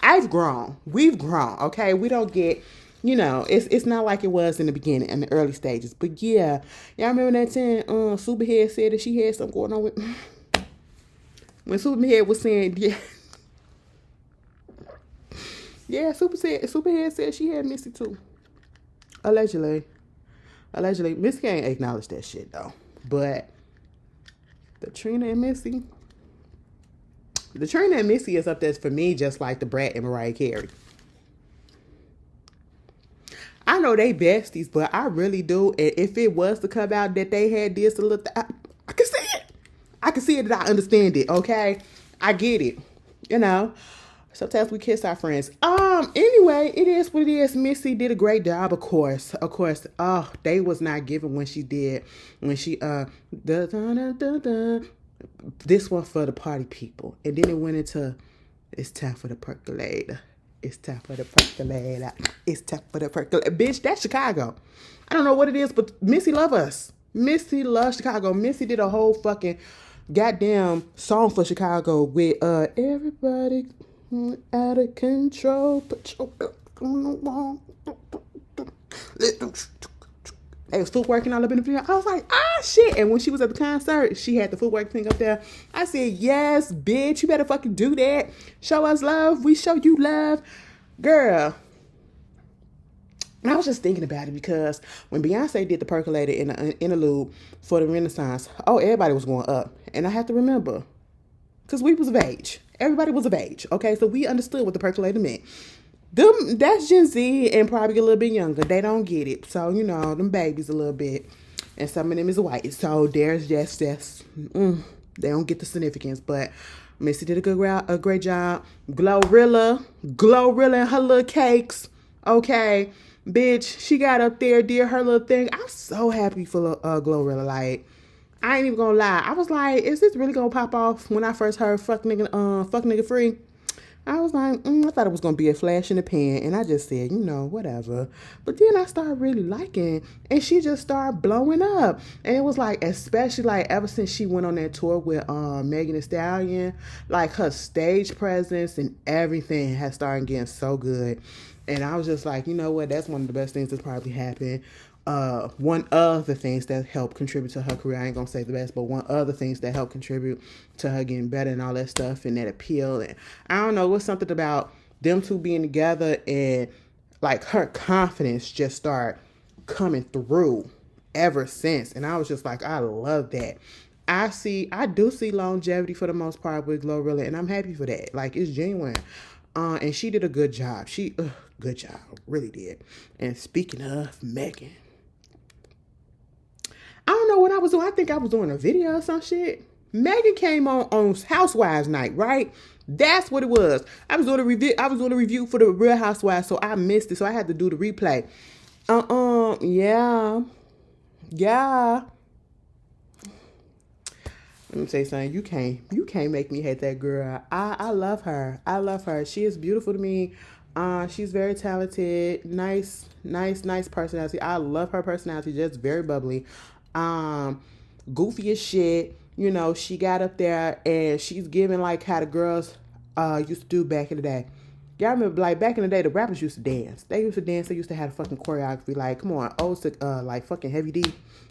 I've grown. We've grown. Okay. We don't get, it's not like it was in the beginning, in the early stages. But yeah, y'all remember that time Superhead said that she had something going on with, when Superhead was saying, yeah. Yeah, Superhead said she had Missy too. Allegedly. Missy ain't acknowledged that shit though. But the Trina and Missy is up there for me just like the Brat and Mariah Carey. I know they besties, but I really do. And if it was to come out that they had this a little, I can see it. I can see it that I understand it. Okay, I get it. Sometimes we kiss our friends. Anyway, it is what it is. Missy did a great job, of course. Oh, they was not giving when she this one for the party people. And then it went into, it's time for the percolator. Bitch, that's Chicago. I don't know what it is, but Missy love us. Missy loves Chicago. Missy did a whole fucking goddamn song for Chicago with everybody out of control. They was footworking all up in the video. I was like, shit. And when she was at the concert, she had the footwork thing up there. I said, yes, bitch, you better fucking do that. Show us love. We show you love. Girl. And I was just thinking about it because when Beyonce did the percolator in the interlude for the Renaissance, everybody was going up. And I have to remember, because we was of age. Everybody was of age. Okay, so we understood what the percolator meant. That's Gen Z and probably a little bit younger. They don't get it. So, them babies a little bit. And some of them is white. So there's just they don't get the significance. But Missy did a great job. Glorilla and her little cakes. Okay. Bitch, she got up there, did her little thing. I'm so happy for Glorilla. Like, I ain't even gonna lie. I was like, is this really gonna pop off? When I first heard fuck nigga free, I was like, I thought it was gonna be a flash in the pan, and I just said, whatever. But then I started really liking, and she just started blowing up. And it was like, especially like ever since she went on that tour with Megan Thee Stallion, like her stage presence and everything has started getting so good. And I was just like, you know what? That's one of the best things that's probably happened. One of the things that helped contribute to her career, I ain't gonna say the best, but one of the things that helped contribute to her getting better and all that stuff and that appeal. And I don't know, what's something about them two being together and like her confidence just start coming through ever since. And I was just like, I love that. I do see longevity for the most part with Glorilla, and I'm happy for that. Like, it's genuine. And she did a good job. Good job. Really did. And speaking of Megan, I don't know what I was doing. I think I was doing a video or some shit. Megan came on Housewives night, right? That's what it was. I was doing a review for the Real Housewives, so I missed it. So I had to do the replay. Yeah. Let me say something. You can't make me hate that girl. I love her. She is beautiful to me. She's very talented. Nice personality. I love her personality. Just very bubbly. Goofy as shit. She got up there and she's giving like how the girls used to do back in the day. Y'all remember, like, back in the day, the rappers used to dance. They used to have a fucking choreography. Like, come on, like fucking Heavy D.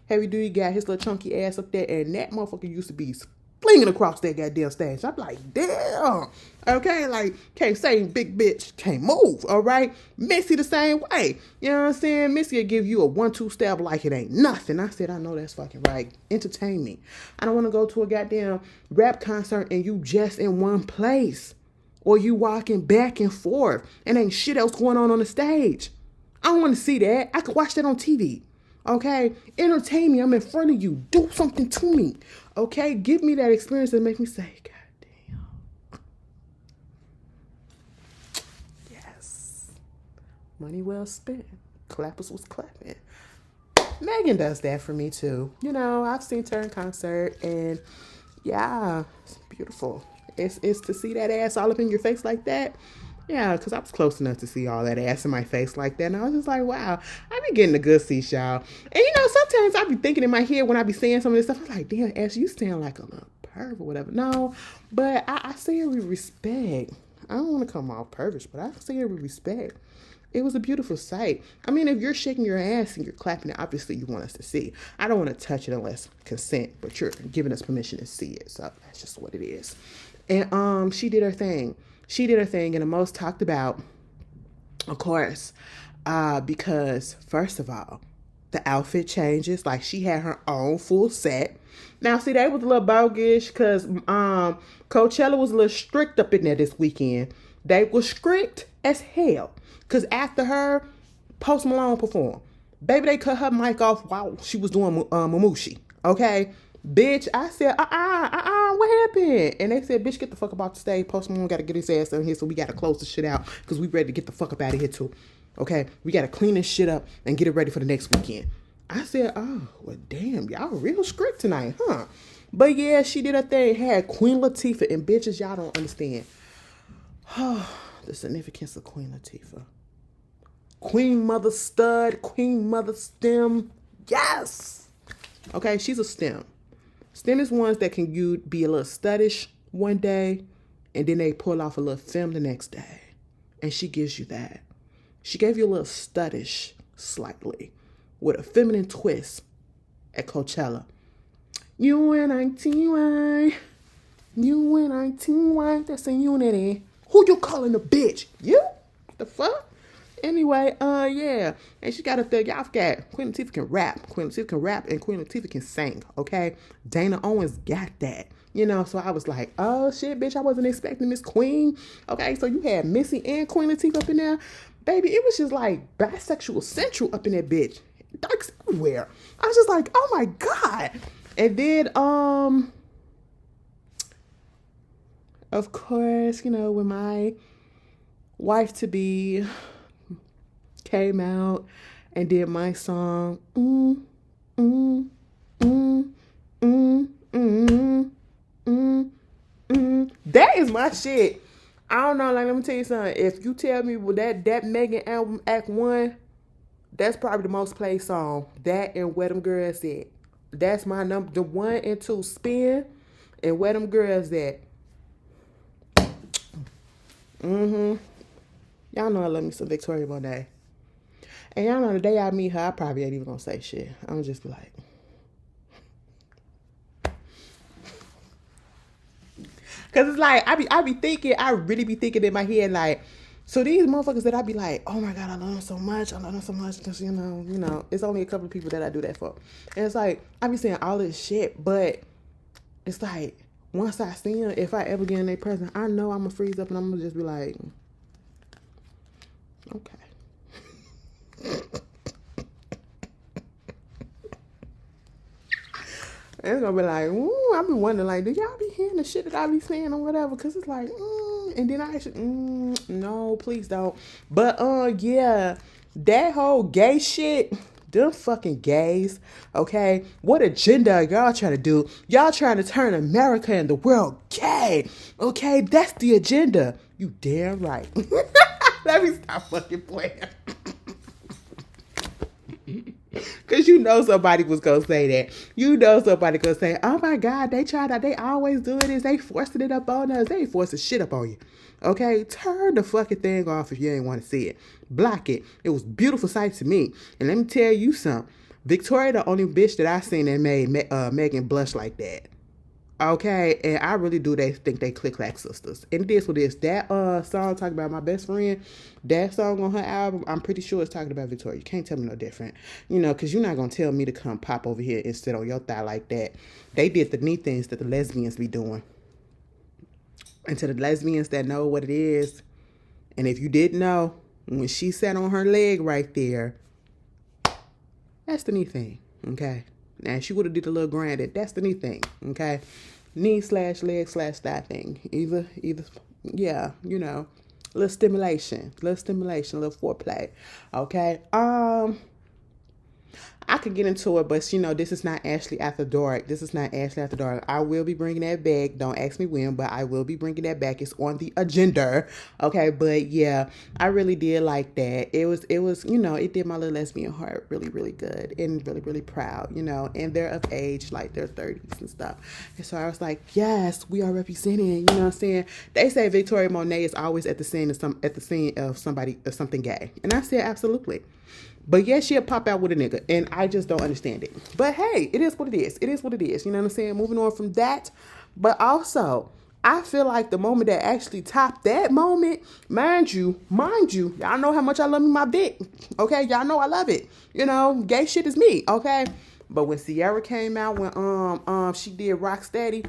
Heavy D got his little chunky ass up there, and that motherfucker used to be flinging across that goddamn stage. I'm like, damn. Okay, like, can't say big bitch, can't move, all right? Missy the same way. You know what I'm saying? Missy will give you a 1-2 step like it ain't nothing. I said, I know that's fucking right. Entertain me. I don't want to go to a goddamn rap concert and you just in one place. Or you walking back and forth and ain't shit else going on the stage. I don't want to see that. I could watch that on TV. Okay? Entertain me. I'm in front of you. Do something to me. Okay? Give me that experience that make me say, God damn. Yes. Money well spent. Clappers was clapping. Megan does that for me too. I've seen her in concert and yeah, it's beautiful. It's to see that ass all up in your face like that. Yeah, because I was close enough to see all that ass in my face like that. And I was just like, wow, I be getting the good seats, y'all. And sometimes I be thinking in my head when I be saying some of this stuff, I'm like, damn, Ash, you sound like a little perv or whatever. No, but I say it with respect. I don't want to come off pervish, but I say it with respect. It was a beautiful sight. I mean, if you're shaking your ass and you're clapping it, obviously you want us to see. I don't want to touch it unless consent, but you're giving us permission to see it. So that's just what it is. And she did her thing. And the most talked about, of course, because first of all, the outfit changes. Like, she had her own full set. Now, see, they was a little bogus because Coachella was a little strict up in there this weekend. They were strict as hell. Because after her, Post Malone performed. Baby, they cut her mic off while she was doing Mamushi. Okay? Bitch, I said, what happened? And they said, bitch, get the fuck up off the stage. Post Malone got to get his ass in here, so we got to close the shit out because we ready to get the fuck up out of here too. Okay? We got to clean this shit up and get it ready for the next weekend. I said, oh, well, damn, y'all real strict tonight, huh? But yeah, she did her thing. Had Queen Latifah, and bitches, y'all don't understand the significance of Queen Latifah. Queen Mother Stud, Queen Mother Stem. Yes. Okay, she's a stem. Stem is ones that can be a little studdish one day, and then they pull off a little film the next day. And she gives you that. She gave you a little studdish slightly with a feminine twist at Coachella. UNITY, UNITY, that's a unity. Who you calling a bitch? You? The fuck? Anyway, yeah. And she got up there, y'all forgot, Queen Latifah can rap. Queen Latifah can rap and Queen Latifah can sing, okay? Dana Owens got that. You know, so I was like, oh shit, bitch, I wasn't expecting this queen. Okay, so you had Missy and Queen Latifah up in there. Baby, it was just like bisexual central up in that bitch. Darks everywhere. I was just like, oh my God. And then, of course, you know, when my wife to be came out and did my song, that is my shit. I don't know, like, let me tell you something. If you tell me that Megan album, Act 1, that's probably the most played song. That and Where Them Girls At. That's my number. The 1 and 2, Spin and Where Them Girls At. Y'all know I love me some Victoria Monet. And y'all know the day I meet her, I probably ain't even gonna say shit. I'm gonna just be like. Cause it's like, I be thinking, I really be thinking in my head, like, so these motherfuckers that I be like, oh my God, I love them so much. I love them so much. Because, you know, it's only a couple of people that I do that for. And it's like, I be saying all this shit, but it's like, once I see them, if I ever get in their presence, I know I'm going to freeze up and I'm going to just be like, okay. And it's going to be like, ooh, I be wondering, like, do y'all be hearing the shit that I be saying or whatever? Because it's like, and then I actually, no, please don't. But, yeah, that whole gay shit, them fucking gays, okay? What agenda are y'all trying to do? Y'all trying to turn America and the world gay, okay? That's the agenda. You damn right. Let me stop fucking playing. Because you know somebody was going to say that. You know somebody going to say, oh my God, they tried out. They always doing this. They forcing it up on us. They ain't forcing shit up on you. Okay? Turn the fucking thing off if you ain't want to see it. Block it. It was a beautiful sight to me. And let me tell you something. Victoria, the only bitch that I seen that made Megan blush like that. Okay, and I really do think they click clack sisters. And this with this, that song talking about my best friend, that song on her album, I'm pretty sure it's talking about Victoria. You can't tell me no different, you know, because you're not gonna tell me to come pop over here and sit on your thigh like that. They did the neat things that the lesbians be doing. And to the lesbians that know what it is, and if you didn't know, when she sat on her leg right there, that's the neat thing. Okay. Now, she would have did a little grinded. That's the neat thing, okay? Knee/leg/thigh thing. Either, yeah, you know, a little stimulation, a little foreplay, okay? I could get into it, but, you know, this is not Ashley After Dark. I will be bringing that back. Don't ask me when, but I will be bringing that back. It's on the agenda, okay? But, yeah, I really did like that. It was, you know, it did my little lesbian heart really, really good and really, really proud, you know? And they're of age, like their 30s and stuff. And so I was like, yes, we are representing, you know what I'm saying? They say Victoria Monet is always at the scene of something gay. And I said, absolutely. But yeah, she'll pop out with a nigga, and I just don't understand it. But hey, it is what it is. It is what it is. You know what I'm saying? Moving on from that. But also, I feel like the moment that actually topped that moment, mind you, y'all know how much I love me my dick. Okay, y'all know I love it. You know, gay shit is me. Okay, but when Ciara came out, when she did Rocksteady,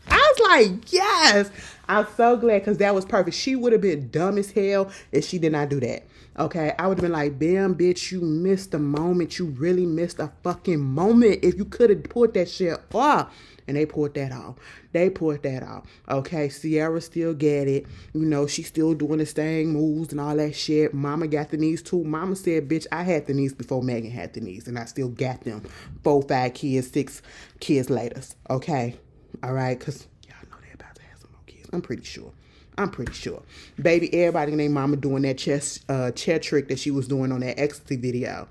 I was like, yes. I'm so glad because that was perfect. She would have been dumb as hell if she did not do that. Okay, I would have been like, damn, bitch, you missed the moment. You really missed a fucking moment. If you could have pulled that shit off. And they pulled that off. Okay, Ciara still get it. You know, she's still doing the same moves and all that shit. Mama got the knees too. Mama said, bitch, I had the knees before Megan had the knees. And I still got them. 4, 5 kids, 6 kids later. Okay, all right, because I'm pretty sure. Baby, everybody named Mama doing that chair trick that she was doing on that ecstasy video.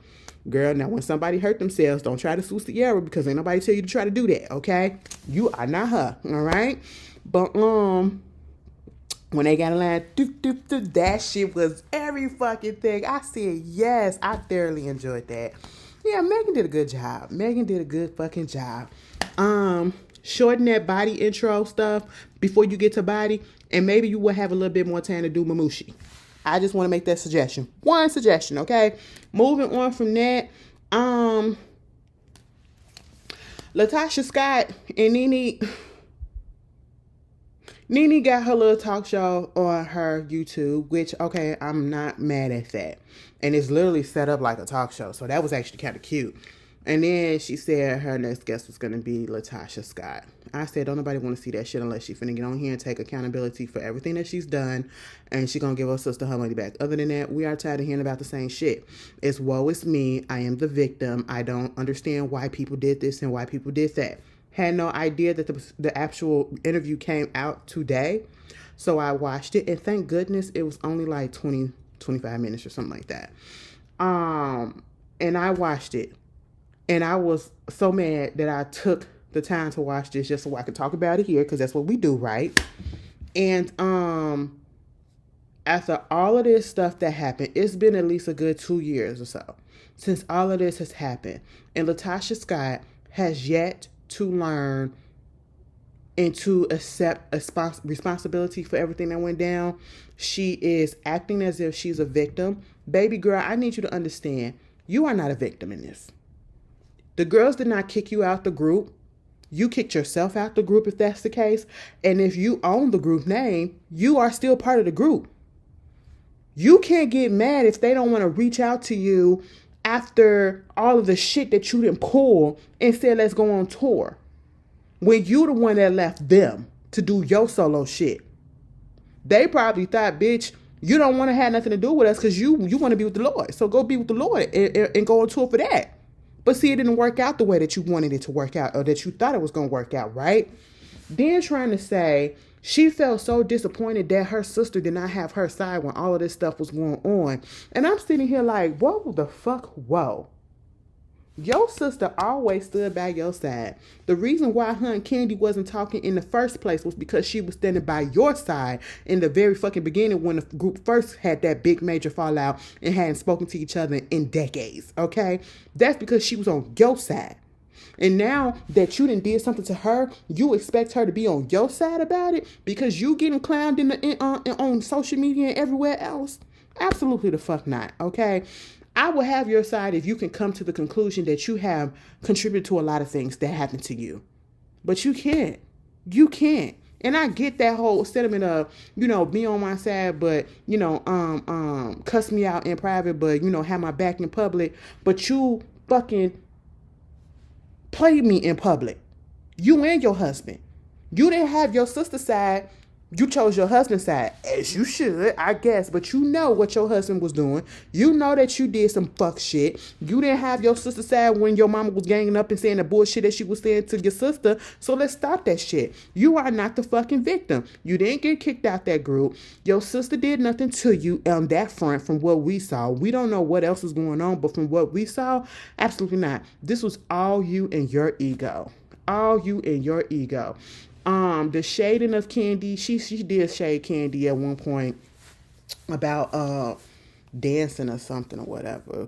Girl, now when somebody hurt themselves, don't try to sue Ciara because ain't nobody tell you to try to do that, okay? You are not her, all right? But, When they got a line, that shit was every fucking thing. I said, yes, I thoroughly enjoyed that. Yeah, Megan did a good job. Megan did a good fucking job. Shorten that body intro stuff before you get to body, and maybe you will have a little bit more time to do Mamushi. I just want to make that suggestion. One suggestion, okay? Moving on from that, Latasha Scott and Nene got her little talk show on her YouTube, which, okay, I'm not mad at that. And it's literally set up like a talk show, so that was actually kind of cute. And then she said her next guest was going to be Latasha Scott. I said, don't nobody want to see that shit unless she finna get on here and take accountability for everything that she's done, and she gonna give her sister her money back. Other than that, we are tired of hearing about the same shit. It's woe is me. I am the victim. I don't understand why people did this and why people did that. Had no idea that the actual interview came out today. So I watched it, and thank goodness it was only like 25 minutes or something like that. And I watched it, and I was so mad that I took the time to watch this just so I could talk about it here, because that's what we do, right? And after all of this stuff that happened, it's been at least a good 2 years or so since all of this has happened. And Latasha Scott has yet to learn and to accept responsibility for everything that went down. She is acting as if she's a victim. Baby girl, I need you to understand, you are not a victim in this. The girls did not kick you out the group. You kicked yourself out the group if that's the case. And if you own the group name, you are still part of the group. You can't get mad if they don't want to reach out to you after all of the shit that you didn't pull and said, let's go on tour. When you the one that left them to do your solo shit. They probably thought, bitch, you don't want to have nothing to do with us because you want to be with the Lord. So go be with the Lord and go on tour for that. But see, it didn't work out the way that you wanted it to work out, or that you thought it was going to work out, right? Then trying to say she felt so disappointed that her sister did not have her side when all of this stuff was going on. And I'm sitting here like, whoa, the fuck, whoa. Your sister always stood by your side. The reason why her and Candy wasn't talking in the first place was because she was standing by your side in the very fucking beginning when the group first had that big major fallout and hadn't spoken to each other in decades, okay? That's because she was on your side. And now that you done did something to her, you expect her to be on your side about it because you getting clowned on social media and everywhere else? Absolutely the fuck not, okay? I will have your side if you can come to the conclusion that you have contributed to a lot of things that happened to you. But you can't. You can't. And I get that whole sentiment of, be on my side, but, cuss me out in private, but, have my back in public. But you fucking played me in public. You and your husband. You didn't have your sister's side. You chose your husband's side, as you should, I guess, but you know what your husband was doing. You know that you did some fuck shit. You didn't have your sister's side when your mama was ganging up and saying the bullshit that she was saying to your sister, so let's stop that shit. You are not the fucking victim. You didn't get kicked out that group. Your sister did nothing to you on that front from what we saw. We don't know what else is going on, but from what we saw, absolutely not. This was all you and your ego. All you and your ego. The shading of Candy, she did shade Candy at one point about dancing or something or whatever,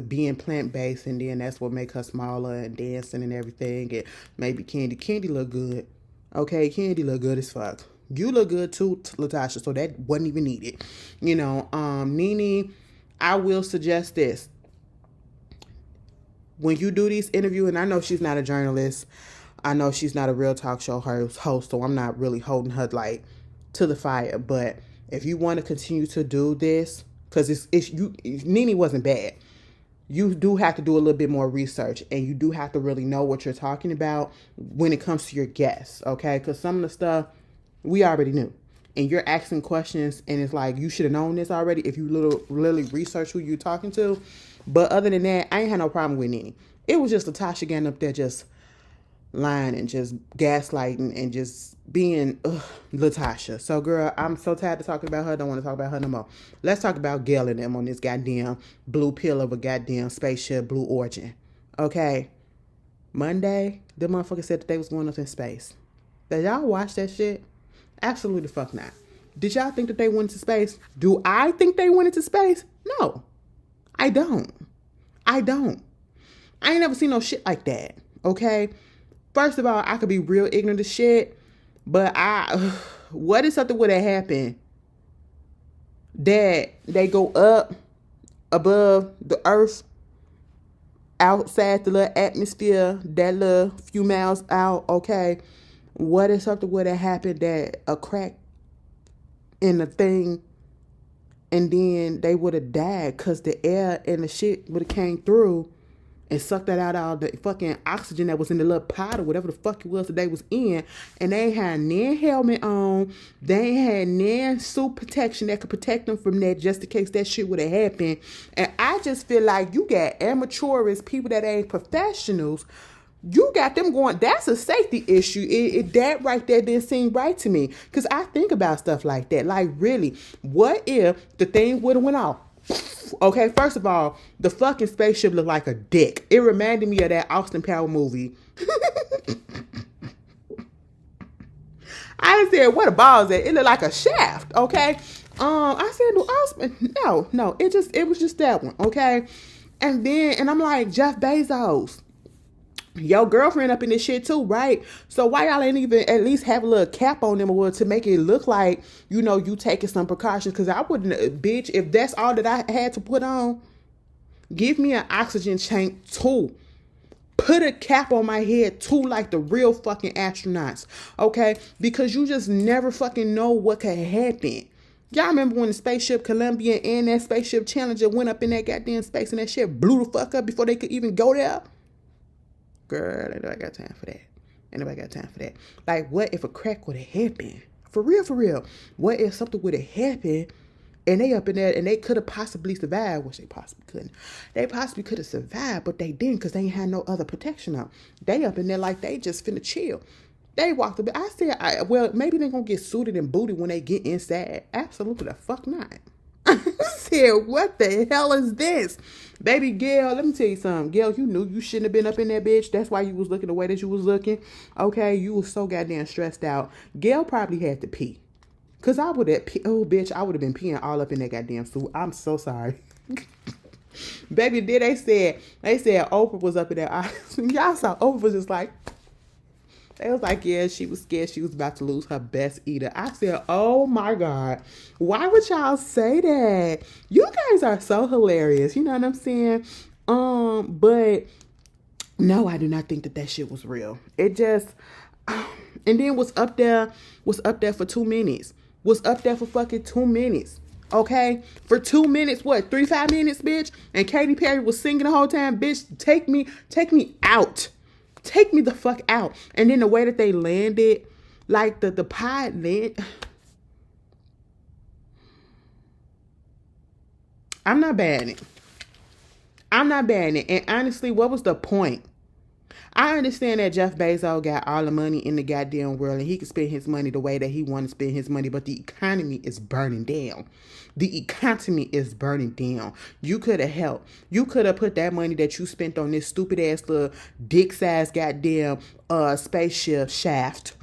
being plant-based, and then that's what make her smaller and dancing and everything. And maybe Candy look good. Okay, Candy look good as fuck. You look good too, Latasha, so that wasn't even needed. Nene, I will suggest this. When you do these interviews, and I know she's not a journalist, I know she's not a real talk show host, so I'm not really holding her to the fire. But if you want to continue to do this, because Nene wasn't bad, you do have to do a little bit more research, and you do have to really know what you're talking about when it comes to your guests, okay? Because some of the stuff we already knew, and you're asking questions, and it's like you should have known this already if you really research who you're talking to. But other than that, I ain't had no problem with Nene. It was just Latasha getting up there just lying and just gaslighting and just being Latasha. So girl, I'm so tired of talking about her. Don't want to talk about her no more. Let's talk about Gail and them on this goddamn blue pill of a goddamn spaceship, Blue Origin. Okay. Monday, the motherfucker said that they was going up in space. Did y'all watch that shit? Absolutely the fuck not. Did y'all think that they went into space? Do I think they went into space? No, I don't. I ain't never seen no shit like that. Okay? First of all, I could be real ignorant of shit, but what if something would have happened that they go up above the earth, outside the little atmosphere, that little few miles out, okay? What if something would have happened that a crack in the thing, and then they would have died because the air and the shit would have came through and sucked that out all the fucking oxygen that was in the little pot or whatever the fuck it was that they was in, and they ain't had no helmet on, they ain't had no suit protection that could protect them from that just in case that shit would have happened. And I just feel like you got amateurists, people that ain't professionals, you got them going, that's a safety issue. That right there didn't seem right to me, because I think about stuff like that. Like, really, what if the thing would have went off? Okay, first of all, the fucking spaceship looked like a dick. It reminded me of that Austin Power movie. I said, what a ball is that? It looked like a shaft, okay? I said, no, it was just that one, okay? And I'm like, Jeff Bezos, your girlfriend up in this shit too, right? So why y'all ain't even at least have a little cap on them or to make it look like, you know, you taking some precautions? Because I wouldn't, bitch, if that's all that I had to put on, give me an oxygen tank too. Put a cap on my head too, like the real fucking astronauts, okay? Because you just never fucking know what could happen. Y'all remember when the spaceship Columbia and that spaceship Challenger went up in that goddamn space and that shit blew the fuck up before they could even go there? Girl, ain't nobody got time for that. Ain't nobody got time for that. Like, what if a crack would have happened? For real. What if something would have happened and they up in there and they could have possibly survived? Which they possibly couldn't. They possibly could have survived, but they didn't because they ain't had no other protection up. They up in there like they just finna chill. They walked a bit. I said, well, maybe they gonna get suited and booted when they get inside. Absolutely the fuck not. I said, what the hell is this? Baby Gail, let me tell you something. Gail, you knew you shouldn't have been up in that bitch. That's why you was looking the way that you was looking. Okay, you was so goddamn stressed out. Gail probably had to pee. Because I would have, I would have been peeing all up in that goddamn suit. I'm so sorry. Baby, they said Oprah was up in there. Y'all saw Oprah was just like, they was like, yeah, she was scared she was about to lose her best eater. I said, oh my God, why would y'all say that? You guys are so hilarious. You know what I'm saying? But no, I do not think that shit was real. It just, and then was up there for 2 minutes. Was up there for fucking 2 minutes. Okay? For 2 minutes, what? 3-5 minutes, bitch? And Katy Perry was singing the whole time, bitch, take me out. Take me the fuck out. And then the way that they landed, like the pod land. I'm not bad at it. And honestly, what was the point? I understand that Jeff Bezos got all the money in the goddamn world and he can spend his money the way that he want to spend his money, but the economy is burning down. You could have helped. You could have put that money that you spent on this stupid ass little dick size goddamn spaceship shaft,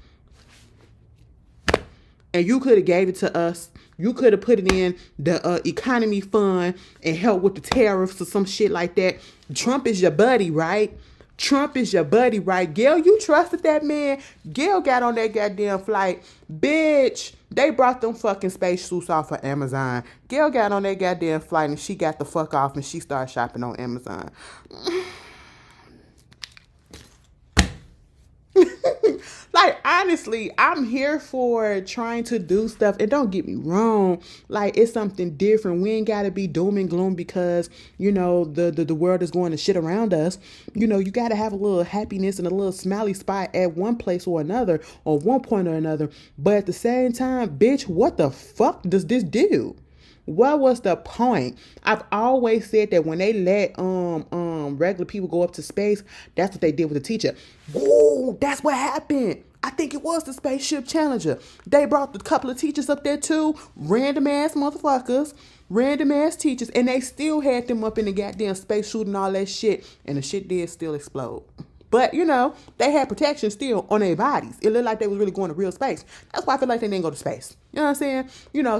and you could have gave it to us. You could have put it in the economy fund and helped with the tariffs or some shit like that. Trump is your buddy, right? Gail, you trusted that man. Gail got on that goddamn flight. Bitch, they brought them fucking spacesuits off of Amazon. Gail got on that goddamn flight and she got the fuck off and she started shopping on Amazon. Like, honestly, I'm here for trying to do stuff. And don't get me wrong. Like, it's something different. We ain't got to be doom and gloom because, you know, the world is going to shit around us. You know, you got to have a little happiness and a little smiley spot at one place or another, or one point or another. But at the same time, bitch, what the fuck does this do? What was the point? I've always said that when they let regular people go up to space, that's what they did with the teacher. Whoa, that's what happened. I think it was the Spaceship Challenger. They brought a couple of teachers up there too. Random ass motherfuckers. Random ass teachers. And they still had them up in the goddamn space suit and all that shit. And the shit did still explode. But, they had protection still on their bodies. It looked like they was really going to real space. That's why I feel like they didn't go to space. You know what I'm saying?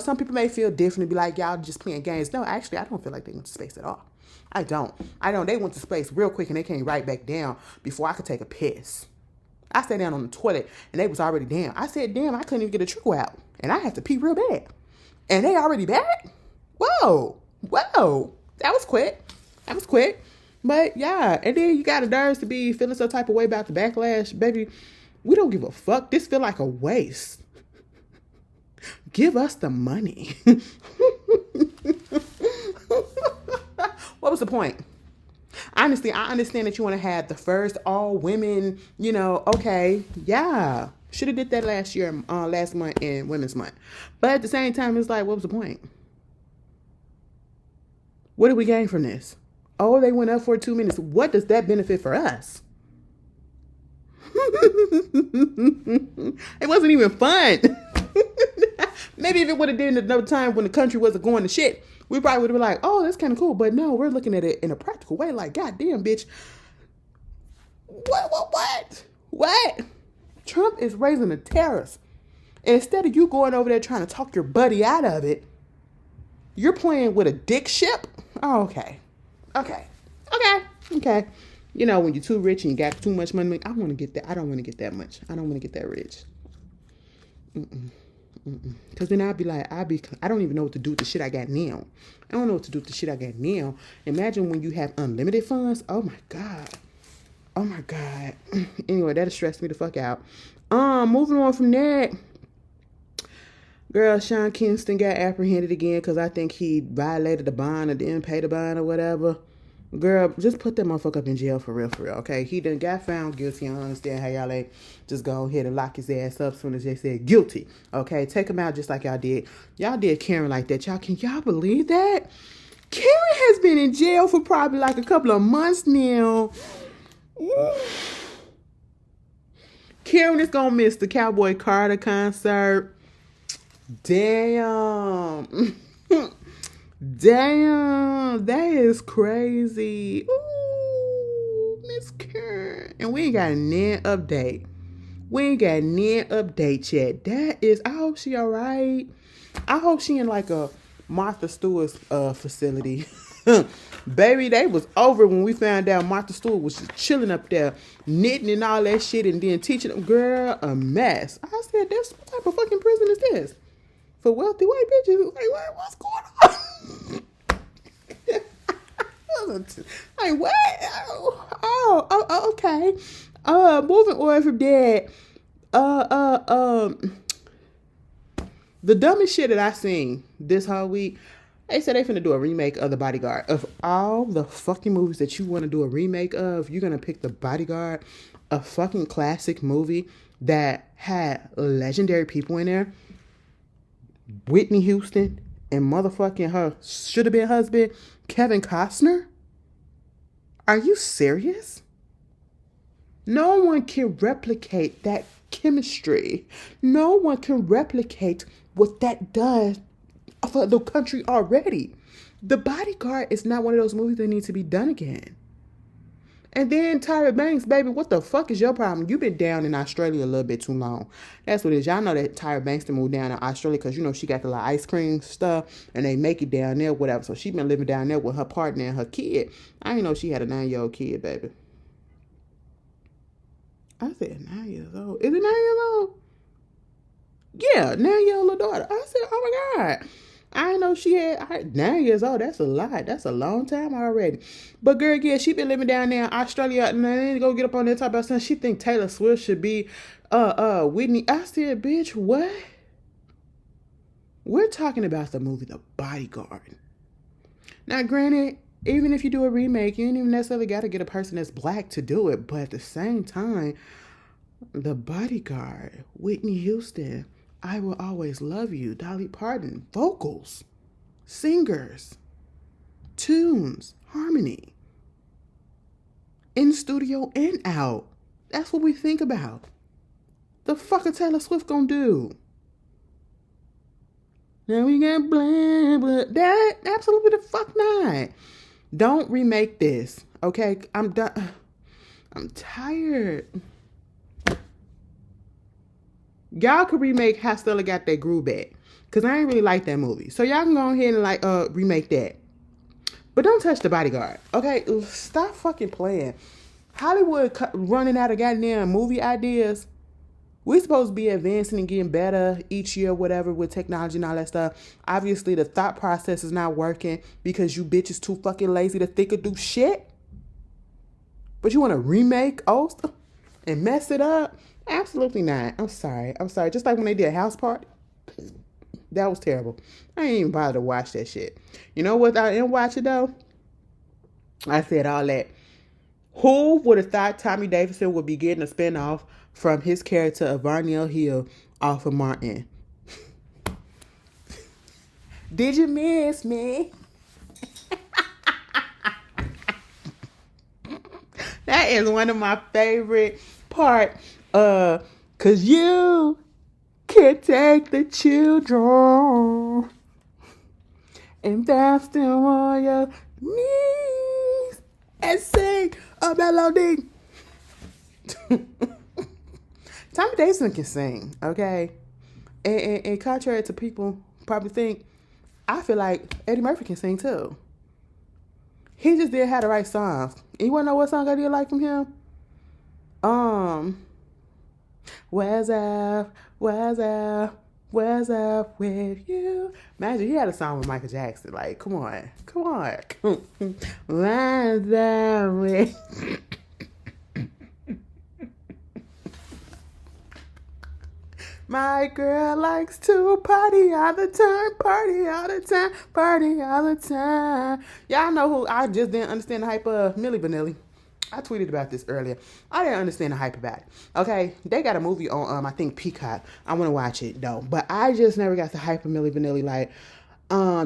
Some people may feel different and be like, y'all just playing games. No, actually, I don't feel like they went to space at all. I don't. They went to space real quick and they came right back down before I could take a piss. I sat down on the toilet and they was already down. I said, damn, I couldn't even get a trickle out. And I had to pee real bad. And they already back? Whoa. That was quick. But yeah, and then you got the nerves to be feeling some type of way about the backlash. Baby, we don't give a fuck. This feel like a waste. Give us the money. What was the point? Honestly, I understand that you want to have the first all women, okay, yeah. Should have did that last month in Women's Month. But at the same time, it's like, what was the point? What did we gain from this? Oh, they went up for 2 minutes. What does that benefit for us? It wasn't even fun. Maybe if it would have been another time when the country wasn't going to shit, we probably would have been like, oh, that's kind of cool. But no, we're looking at it in a practical way. Like, goddamn, bitch. What? Trump is raising the tariffs. And instead of you going over there trying to talk your buddy out of it, you're playing with a dick ship? Oh, okay. When you're too rich and you got too much money, I want to get that. I don't want to get that much. I don't want to get that rich. Because then I don't even know what to do with the shit I got now. I don't know what to do with the shit I got now. Imagine when you have unlimited funds. Oh my God. Anyway, that'll stress me the fuck out. Moving on from that. Girl, Sean Kingston got apprehended again because I think he violated the bond or didn't pay the bond or whatever. Girl, just put that motherfucker up in jail for real, okay? He done got found guilty. I don't understand how y'all ain't just go ahead and lock his ass up as soon as they said guilty, okay? Take him out just like y'all did. Y'all did Karen like that. Can y'all believe that? Karen has been in jail for probably like a couple of months now. Karen is gonna miss the Cowboy Carter concert. Damn, that is crazy. Ooh, Miss Karen. And we ain't got a net update. Yet. I hope she all right. I hope she in like a Martha Stewart's facility. Baby, they was over when we found out Martha Stewart was just chilling up there, knitting and all that shit and then teaching them. Girl, a mess. I said, what type of fucking prison is this? For wealthy white bitches? Like, what's going on? Like, what? Oh, okay. Moving on from that. The dumbest shit that I seen this whole week, they said they finna do a remake of The Bodyguard. Of all the fucking movies that you want to do a remake of, you're gonna pick The Bodyguard, a fucking classic movie that had legendary people in there. Whitney Houston and motherfucking her should-have-been husband, Kevin Costner? Are you serious? No one can replicate that chemistry. No one can replicate what that does for the country already. The Bodyguard is not one of those movies that need to be done again. And then Tyra Banks, baby, what the fuck is your problem? You've been down in Australia a little bit too long. That's what it is. Y'all know that Tyra Banks to move down to Australia because, she got the little ice cream stuff and they make it down there, whatever. So she been living down there with her partner and her kid. I didn't know she had a 9-year-old kid, baby. I said 9 years old. Is it 9 years old? Yeah, 9-year-old daughter. I said, oh my God. I know she had 9 years old. That's a lot. That's a long time already. But girl, yeah, she been living down there in Australia and then go get up on there and talk about something. She think Taylor Swift should be Whitney. I said, bitch, what? We're talking about the movie The Bodyguard. Now, granted, even if you do a remake, you don't even necessarily got to get a person that's black to do it. But at the same time, The Bodyguard, Whitney Houston, I Will Always Love You, Dolly Parton, vocals, singers, tunes, harmony, in studio and out. That's what we think about. The fuck is Taylor Swift gonna do? Now we got blah, blah. That absolutely the fuck not. Don't remake this, okay? I'm done. I'm tired. Y'all could remake How Stella Got That Groove Back. Because I ain't really like that movie. So y'all can go ahead and like remake that. But don't touch The Bodyguard. Okay? Stop fucking playing. Hollywood running out of goddamn movie ideas. We're supposed to be advancing and getting better each year, whatever, with technology and all that stuff. Obviously, the thought process is not working because you bitches too fucking lazy to think or do shit. But you want to remake old stuff and mess it up? Absolutely not. I'm sorry. Just like when they did a house party. That was terrible. I ain't even bothered to watch that shit. You know what I didn't watch it though? I said all that. Who would have thought Tommy Davidson would be getting a spinoff from his character of Varnell Hill off of Martin? Did you miss me? That is one of my favorite parts. Cause you can take the children and dance them on your knees and sing a melody. Tommy Davidson can sing, okay? And contrary to people probably think, I feel like Eddie Murphy can sing too. He just didn't have the right songs. And you wanna know what song I did like from him? Where's up with you? Imagine he had a song with Michael Jackson. Like, come on. Where's up with my girl likes to party all the time. Y'all know who I just didn't understand the hype of? Milli Vanilli. I tweeted about this earlier. I didn't understand the hype about it. Okay, they got a movie on I think Peacock. I want to watch it though, but I just never got the hype of Milli Vanilli. Like,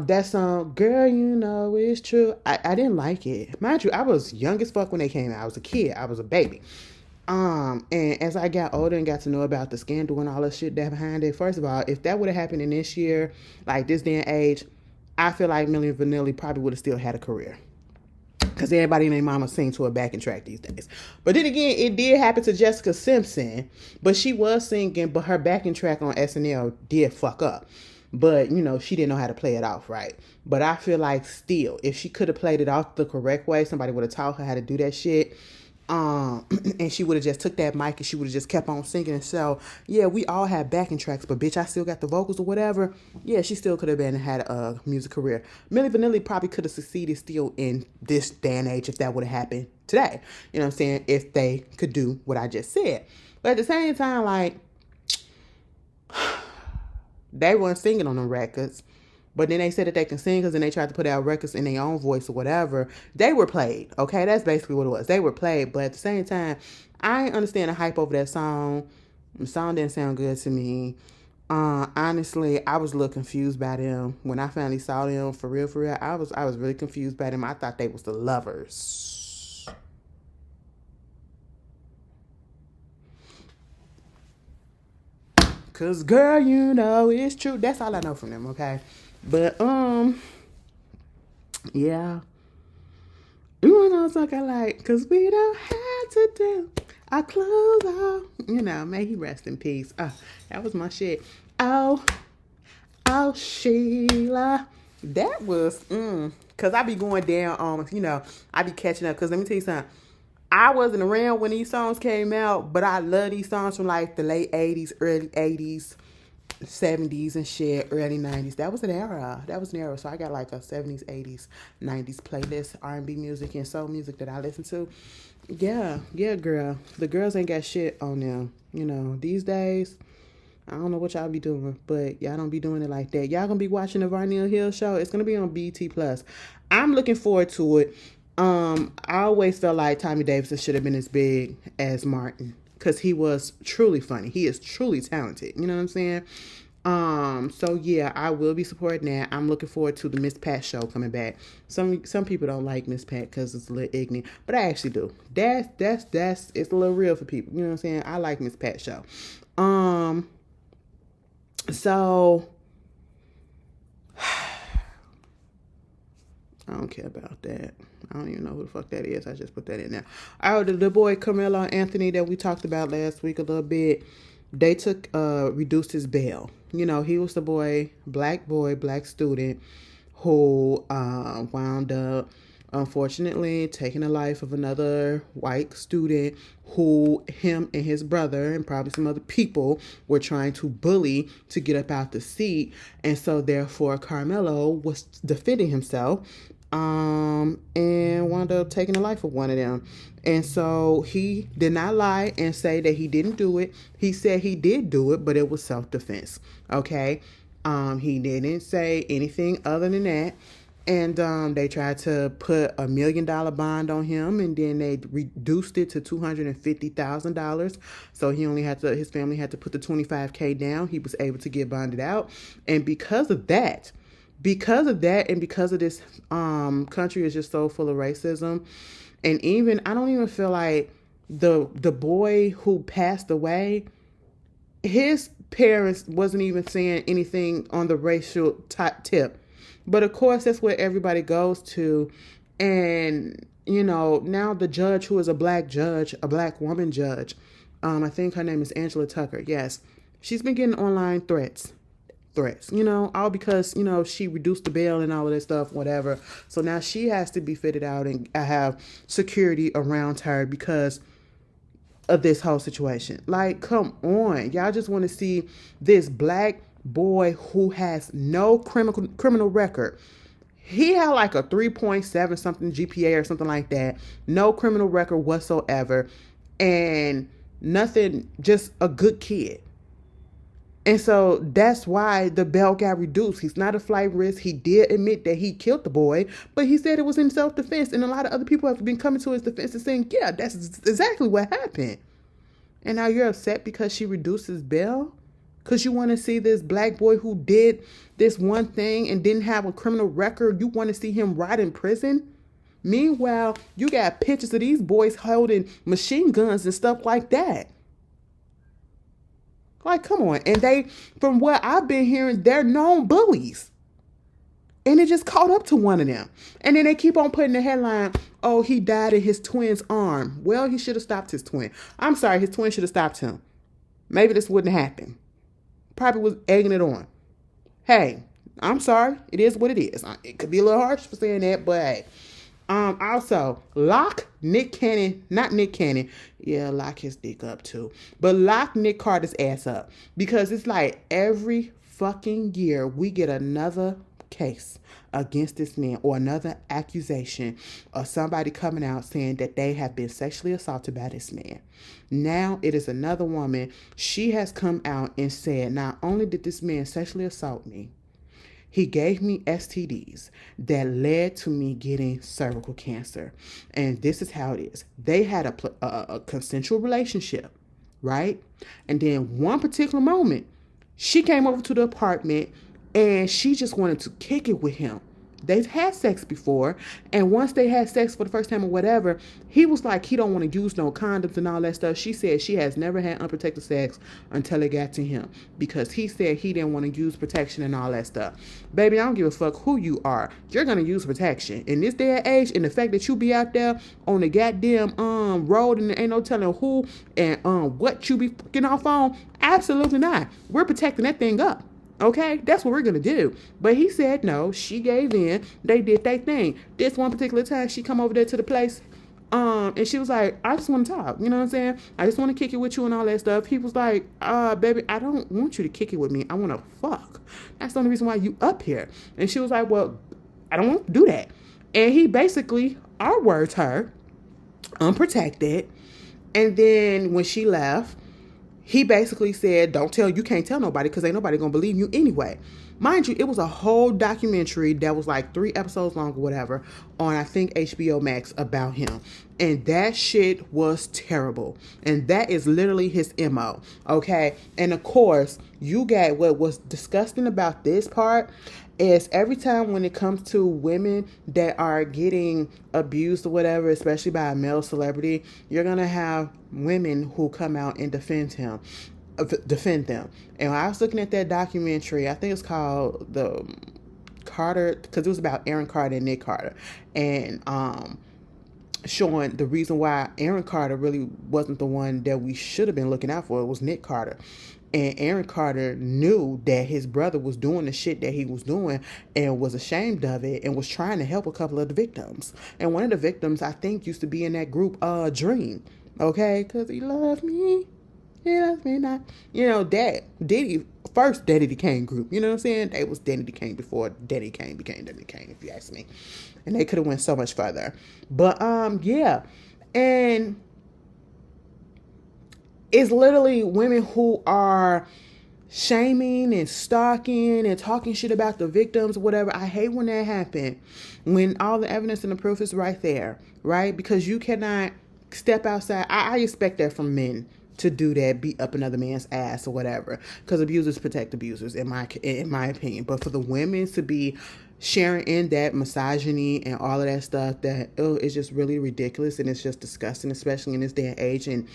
that song, girl, you know it's true. I didn't like it. Mind you, I was young as fuck when they came out. I was a kid. I was a baby. And as I got older and got to know about the scandal and all the shit that behind it, first of all, if that would have happened in this year, like this day and age, I feel like Milli Vanilli probably would have still had a career. Because everybody and their mama sing to a backing track these days. But then again, it did happen to Jessica Simpson. But she was singing, but her backing track on SNL did fuck up. But, you know, she didn't know how to play it off right. But I feel like still, if she could have played it off the correct way, somebody would have taught her how to do that shit. And she would have just took that mic and she would have just kept on singing. And so, yeah, we all have backing tracks, but bitch, I still got the vocals or whatever. Yeah, she still could have had a music career. Milli Vanilli probably could have succeeded still in this day and age if that would have happened today. You know what I'm saying? If they could do what I just said. But at the same time, like, they weren't singing on them records. But then they said that they can sing because then they tried to put out records in their own voice or whatever. They were played, okay? That's basically what it was. They were played, but at the same time, I ain't understand the hype over that song. The song didn't sound good to me. Honestly, I was a little confused by them. When I finally saw them, for real, I was really confused by them. I thought they was the lovers. Cause girl, you know it's true. That's all I know from them, okay? But, yeah. You know something I like, cause we don't have to do our clothes off. You know, may he rest in peace. That was my shit. Oh, Sheila. That was, cause I be going down, you know, I be catching up. Cause let me tell you something. I wasn't around when these songs came out, but I love these songs from like the late 80s, early 80s. 70s and shit, early 90s. That was an era. So I got like a 70s, 80s, 90s playlist, R&B music and soul music that I listen to. Yeah, girl. The girls ain't got shit on them. You know, these days, I don't know what y'all be doing, but y'all don't be doing it like that. Y'all gonna be watching the Varnell Hill show. It's gonna be on BT Plus. I'm looking forward to it. I always felt like Tommy Davidson should have been as big as Martin. Because he was truly funny. He is truly talented. You know what I'm saying? So yeah, I will be supporting that. I'm looking forward to the Miss Pat show coming back. Some people don't like Miss Pat because it's a little ignorant, but I actually do. That's it's a little real for people. You know what I'm saying? I like Miss Pat show. So I don't care about that. I don't even know who the fuck that is. I just put that in there. The boy Carmelo Anthony that we talked about last week a little bit, they reduced his bail. You know, he was the black student who wound up, unfortunately, taking the life of another white student who him and his brother and probably some other people were trying to bully to get up out the seat. And so therefore Carmelo was defending himself and wound up taking the life of one of them. And so he did not lie and say that he didn't do it. He said he did do it, but it was self-defense. Okay. He didn't say anything other than that. And they tried to put $1 million bond on him, and then they reduced it to $250,000. So his family had to put the $25,000 down. He was able to get bonded out. And because of that, and because of this country is just so full of racism, and even I don't even feel like the boy who passed away, his parents wasn't even saying anything on the racial tip. But of course, that's where everybody goes to. And, you know, now the judge, who is a black woman judge, I think her name is Angela Tucker. Yes. She's been getting online threats, you know, all because, you know, she reduced the bail and all of that stuff, whatever. So now she has to be fitted out and have security around her because of this whole situation. Like, come on. Y'all just want to see this black boy who has no criminal record. He had like a 3.7 something GPA or something like that. No criminal record whatsoever. And nothing, just a good kid. And so that's why the bail got reduced. He's not a flight risk. He did admit that he killed the boy, but he said it was in self-defense. And a lot of other people have been coming to his defense and saying, yeah, that's exactly what happened. And now you're upset because she reduced his bail? Because you want to see this black boy who did this one thing and didn't have a criminal record, you want to see him rot in prison? Meanwhile, you got pictures of these boys holding machine guns and stuff like that. Like, come on. And they, from what I've been hearing, they're known bullies. And it just caught up to one of them. And then they keep on putting the headline, oh, he died in his twin's arm. Well, he should have stopped his twin. I'm sorry, his twin should have stopped him. Maybe this wouldn't happen. Probably was egging it on. Hey, I'm sorry. It is what it is. It could be a little harsh for saying that, but hey. Also, lock Nick Cannon, not Nick Cannon. Yeah, lock his dick up too. But lock Nick Carter's ass up. Because it's like every fucking year we get another case against this man or another accusation of somebody coming out saying that they have been sexually assaulted by this man. Now it is another woman. She has come out and said, not only did this man sexually assault me, he gave me STDs that led to me getting cervical cancer. And this is how it is. They had a consensual relationship, right? And then one particular moment, she came over to the apartment and she just wanted to kick it with him. They've had sex before, and once they had sex for the first time or whatever, he was like, he don't want to use no condoms and all that stuff. She said she has never had unprotected sex until it got to him, because he said he didn't want to use protection and all that stuff. Baby, I don't give a fuck who you are. You're going to use protection. In this day and age, and the fact that you be out there on the goddamn road and there ain't no telling who and what you be fucking off on, absolutely not. We're protecting that thing up. Okay, that's what we're going to do. But he said no. She gave in. They did their thing. This one particular time, she come over there to the place, and she was like, I just want to talk. You know what I'm saying? I just want to kick it with you and all that stuff. He was like, baby, I don't want you to kick it with me. I want to fuck. That's the only reason why you up here. And she was like, well, I don't want to do that. And he basically R-words her, unprotected. And then when she left, he basically said, you can't tell nobody because ain't nobody gonna believe you anyway. Mind you, it was a whole documentary that was like 3 episodes long or whatever on, I think, HBO Max about him. And that shit was terrible. And that is literally his MO. Okay. And of course, you got what was disgusting about this part is every time when it comes to women that are getting abused or whatever, especially by a male celebrity, you're going to have women who come out and defend them. And when I was looking at that documentary, I think it's called Carter, because it was about Aaron Carter and Nick Carter, and showing the reason why Aaron Carter really wasn't the one that we should have been looking out for. It was Nick Carter. And Aaron Carter knew that his brother was doing the shit that he was doing and was ashamed of it and was trying to help a couple of the victims. And one of the victims, I think, used to be in that group, Dream. Okay? Because he loved me. He loves me not. You know, that Diddy, first Daddy Kane group. You know what I'm saying? They was Daddy Kane before Daddy Kane became Daddy Kane, if you ask me. And they could have went so much further. But, yeah. And it's literally women who are shaming and stalking and talking shit about the victims, whatever. I hate when that happens. When all the evidence and the proof is right there, right? Because you cannot step outside. I expect that from men to do that, beat up another man's ass or whatever. Because abusers protect abusers, in my opinion. But for the women to be sharing in that misogyny and all of that stuff, that it's just really ridiculous and it's just disgusting, especially in this day and age. And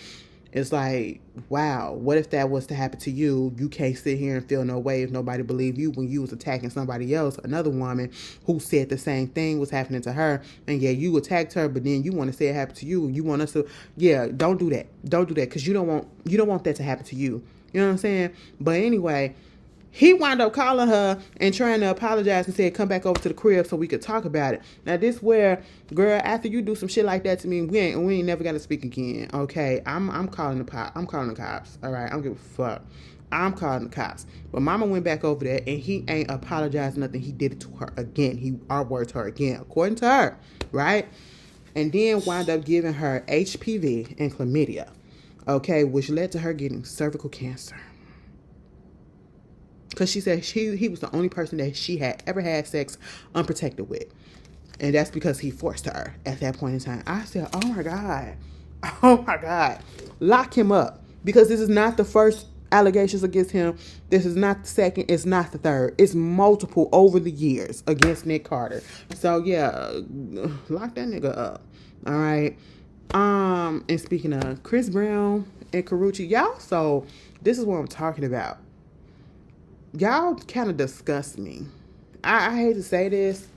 it's like, wow, what if that was to happen to you? You can't sit here and feel no way if nobody believed you when you was attacking somebody else, another woman who said the same thing was happening to her. And yeah, you attacked her, but then you want to say it happened to you. And you want us to, yeah, don't do that. Don't do that, because you don't want that to happen to you. You know what I'm saying? But anyway, he wound up calling her and trying to apologize and said, come back over to the crib so we could talk about it. Now, this where, girl, after you do some shit like that to me, we ain't never got to speak again. Okay, I'm calling the cops. All right, I don't give a fuck. I'm calling the cops. But mama went back over there and he ain't apologized nothing. He did it to her again. He R-worded her again, according to her, right? And then wound up giving her HPV and chlamydia, okay, which led to her getting cervical cancer. Because she said he was the only person that she had ever had sex unprotected with. And that's because he forced her at that point in time. I said, oh my God. Oh my God. Lock him up. Because this is not the first allegations against him. This is not the second. It's not the third. It's multiple over the years against Nick Carter. So yeah, lock that nigga up. All right. And speaking of Chris Brown and Karrueche, y'all, so this is what I'm talking about. Y'all kind of disgust me. I hate to say this.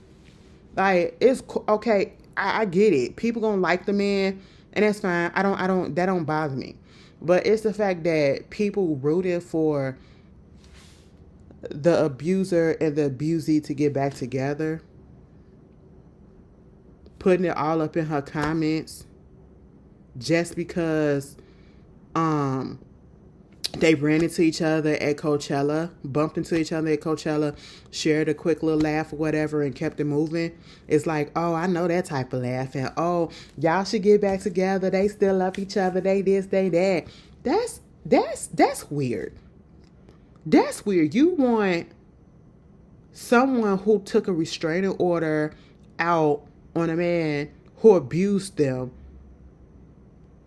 Like, it's okay. I get it. People gonna like the man, and that's fine. That don't bother me. But it's the fact that people rooted for the abuser and the abusee to get back together, putting it all up in her comments just because they ran into each other at Coachella, bumped into each other at Coachella, shared a quick little laugh or whatever, and kept it moving. It's like, oh, I know that type of laugh. And, oh, y'all should get back together. They still love each other. They this, they that. That's weird. That's weird. You want someone who took a restraining order out on a man who abused them,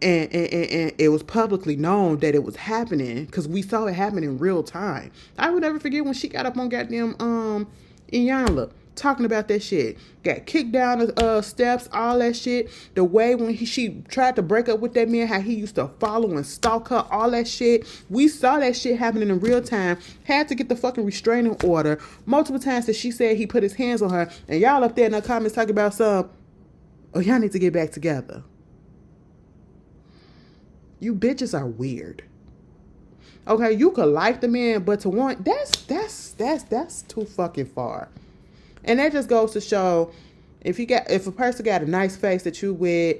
and it was publicly known that it was happening, because we saw it happen in real time. I would never forget when she got up on goddamn Iyanla talking about that shit. Got kicked down the steps, all that shit. The way when she tried to break up with that man, how he used to follow and stalk her, all that shit. We saw that shit happening in real time. Had to get the fucking restraining order multiple times that she said he put his hands on her. And y'all up there in the comments talking about oh, y'all need to get back together. You bitches are weird. Okay, you could like the man, but to want, that's too fucking far. And that just goes to show, if a person got a nice face that you with,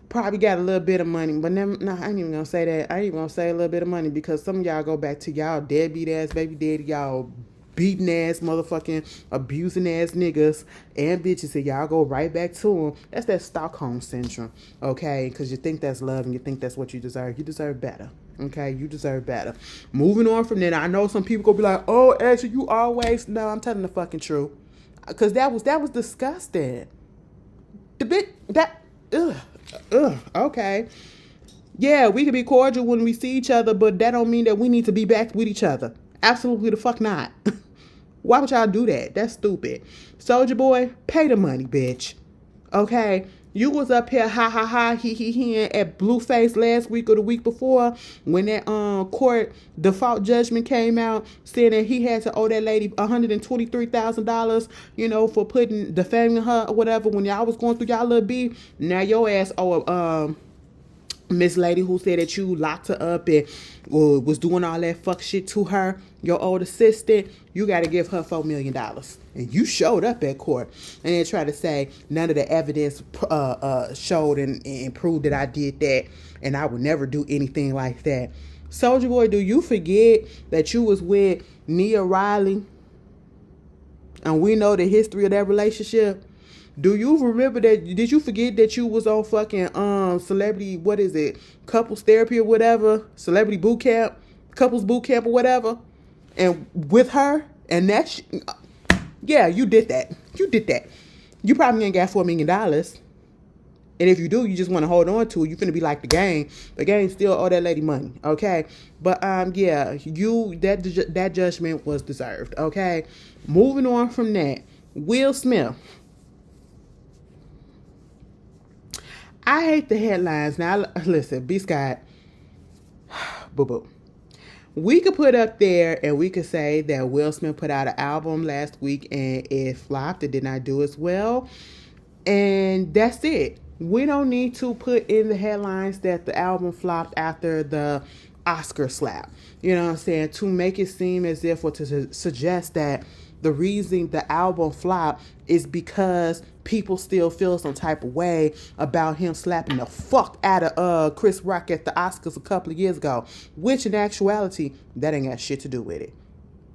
probably got a little bit of money, but no, I ain't even gonna say that. I ain't even gonna say a little bit of money, because some of y'all go back to y'all deadbeat ass baby daddy, y'all beating ass motherfucking abusing ass niggas and bitches, and y'all go right back to them. That's that Stockholm syndrome, okay? Because you think that's love and you think that's what you deserve. You deserve better, okay? You deserve better. Moving on from that, I know some people gonna be like, oh, Ashley, you always. No, I'm telling the fucking truth, because that was disgusting. The bit that okay. Yeah, we can be cordial when we see each other, but that don't mean that we need to be back with each other. Absolutely the fuck not. Why would y'all do that? That's stupid. Soulja Boy, pay the money, bitch. Okay? You was up here ha ha ha he at Blueface last week or the week before when that court default judgment came out saying that he had to owe that lady $123,000, for defaming her or whatever when y'all was going through y'all little beef. Now your ass owe Miss Lady who said that you locked her up and was doing all that fuck shit to her, your old assistant. You got to give her $4 million. And you showed up at court and then tried to say none of the evidence showed and proved that I did that and I would never do anything like that. Soulja Boy, do you forget that you was with Nia Riley? And we know the history of that relationship. Do you remember that? Did you forget that you was on fucking celebrity, what is it, couples therapy or whatever, celebrity boot camp, couples boot camp or whatever, and with her? And yeah, you did that. You did that. You probably ain't got $4 million. And if you do, you just want to hold on to it. You finna be like the gang. The gang still owe that lady money, okay? But yeah, that judgment was deserved, okay? Moving on from that, Will Smith. I hate the headlines. Now, listen, B. Scott, boo-boo. We could put up there and we could say that Will Smith put out an album last week and it flopped. It did not do as well. And that's it. We don't need to put in the headlines that the album flopped after the Oscar slap. You know what I'm saying? To make it seem as if, or to suggest that the reason the album flopped is because people still feel some type of way about him slapping the fuck out of Chris Rock at the Oscars a couple of years ago, which in actuality, that ain't got shit to do with it.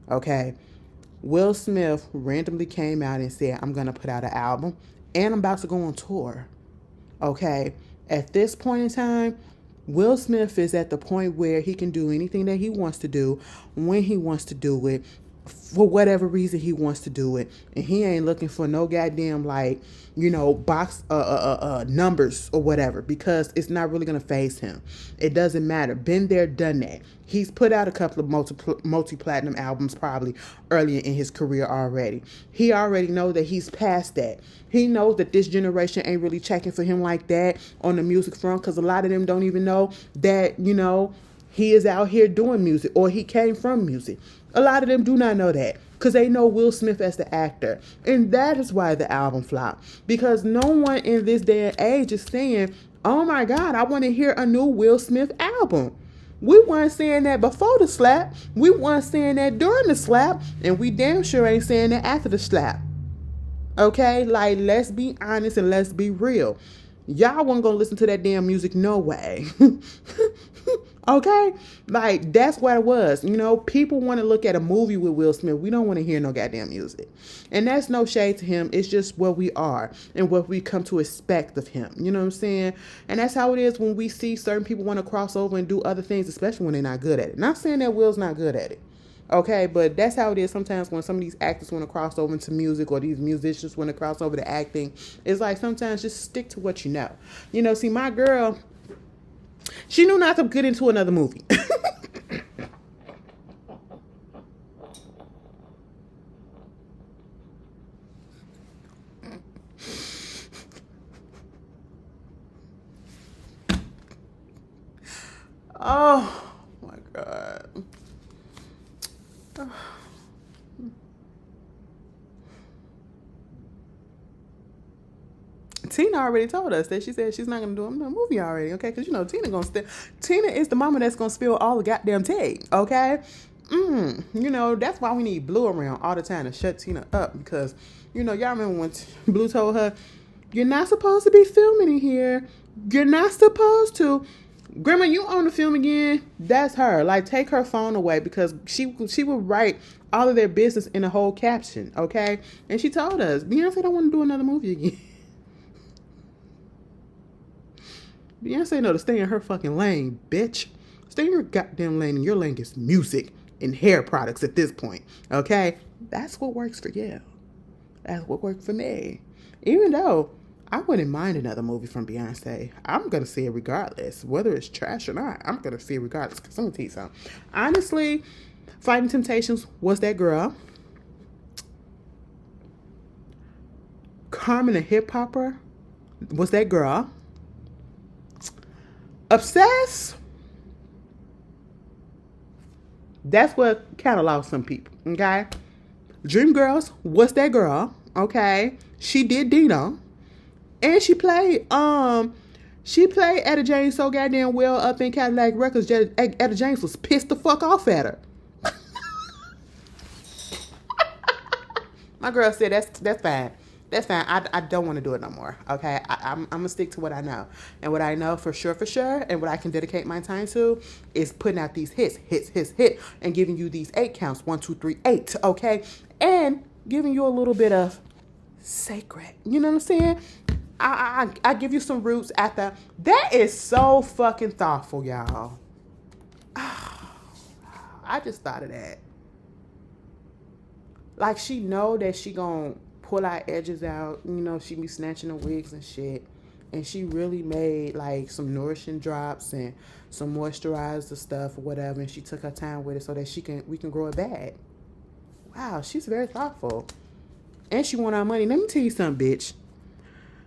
Okay? Will Smith randomly came out and said, I'm going to put out an album and I'm about to go on tour. Okay? At this point in time, Will Smith is at the point where he can do anything that he wants to do when he wants to do it, for whatever reason he wants to do it, and he ain't looking for no goddamn box numbers or whatever, because it's not really gonna phase him. It doesn't matter. Been there, done that. He's put out a couple of multi-platinum albums probably earlier in his career already. He already knows that he's past that. He knows that this generation ain't really checking for him like that on the music front, because a lot of them don't even know that he is out here doing music or he came from music. A lot of them do not know that because they know Will Smith as the actor. And that is why the album flopped. Because no one in this day and age is saying, oh my God, I want to hear a new Will Smith album. We weren't saying that before the slap. We weren't saying that during the slap. And we damn sure ain't saying that after the slap. Okay? Like, let's be honest and let's be real. Y'all wasn't going to listen to that damn music no way. Okay? Like, that's what it was. People want to look at a movie with Will Smith. We don't want to hear no goddamn music. And that's no shade to him. It's just what we are and what we come to expect of him. You know what I'm saying? And that's how it is when we see certain people want to cross over and do other things, especially when they're not good at it. Not saying that Will's not good at it. Okay, but that's how it is sometimes when some of these actors want to cross over into music or these musicians want to cross over to acting. It's like sometimes just stick to what you know. See, my girl, she knew not to get into another movie. Oh my God. Tina already told us that she said she's not going to do a movie already, okay? Because, Tina is the mama that's going to spill all the goddamn tea, okay? That's why we need Blue around all the time to shut Tina up, because, y'all remember when Blue told her, you're not supposed to be filming in here. You're not supposed to. Grandma, you own the film again? That's her. Like, take her phone away, because she would write all of their business in a whole caption, okay? And she told us, Beyonce don't want to do another movie again. Beyonce know to stay in her fucking lane, bitch. Stay in your goddamn lane, and your lane is music and hair products at this point, okay? That's what works for you. That's what worked for me. Even though I wouldn't mind another movie from Beyonce, I'm going to see it regardless. Whether it's trash or not, I'm going to see it regardless. Because I'm going to tell you something. Honestly, Fighting Temptations was that girl. Carmen a Hip Hopper was that girl. Obsessed, that's what cataloged some people, okay? Dreamgirls was that girl, okay? She did Dina. And she played Etta James so goddamn well up in Cadillac Records. Etta James was pissed the fuck off at her. My girl said that's fine. That's fine. I don't want to do it no more. Okay, I'm gonna stick to what I know, and what I know for sure, and what I can dedicate my time to is putting out these hit, and giving you these 8 counts, 1, 2, 3, 8. Okay, and giving you a little bit of sacred. You know what I'm saying? I give you some roots after. That is so fucking thoughtful, y'all. I just thought of that. Like, she know that she gonna pull our edges out. You know, she be snatching the wigs and shit. And she really made, like, some nourishing drops and some moisturizer stuff or whatever. And she took her time with it so that we can grow it back. Wow, she's very thoughtful. And she want our money. Let me tell you something, bitch.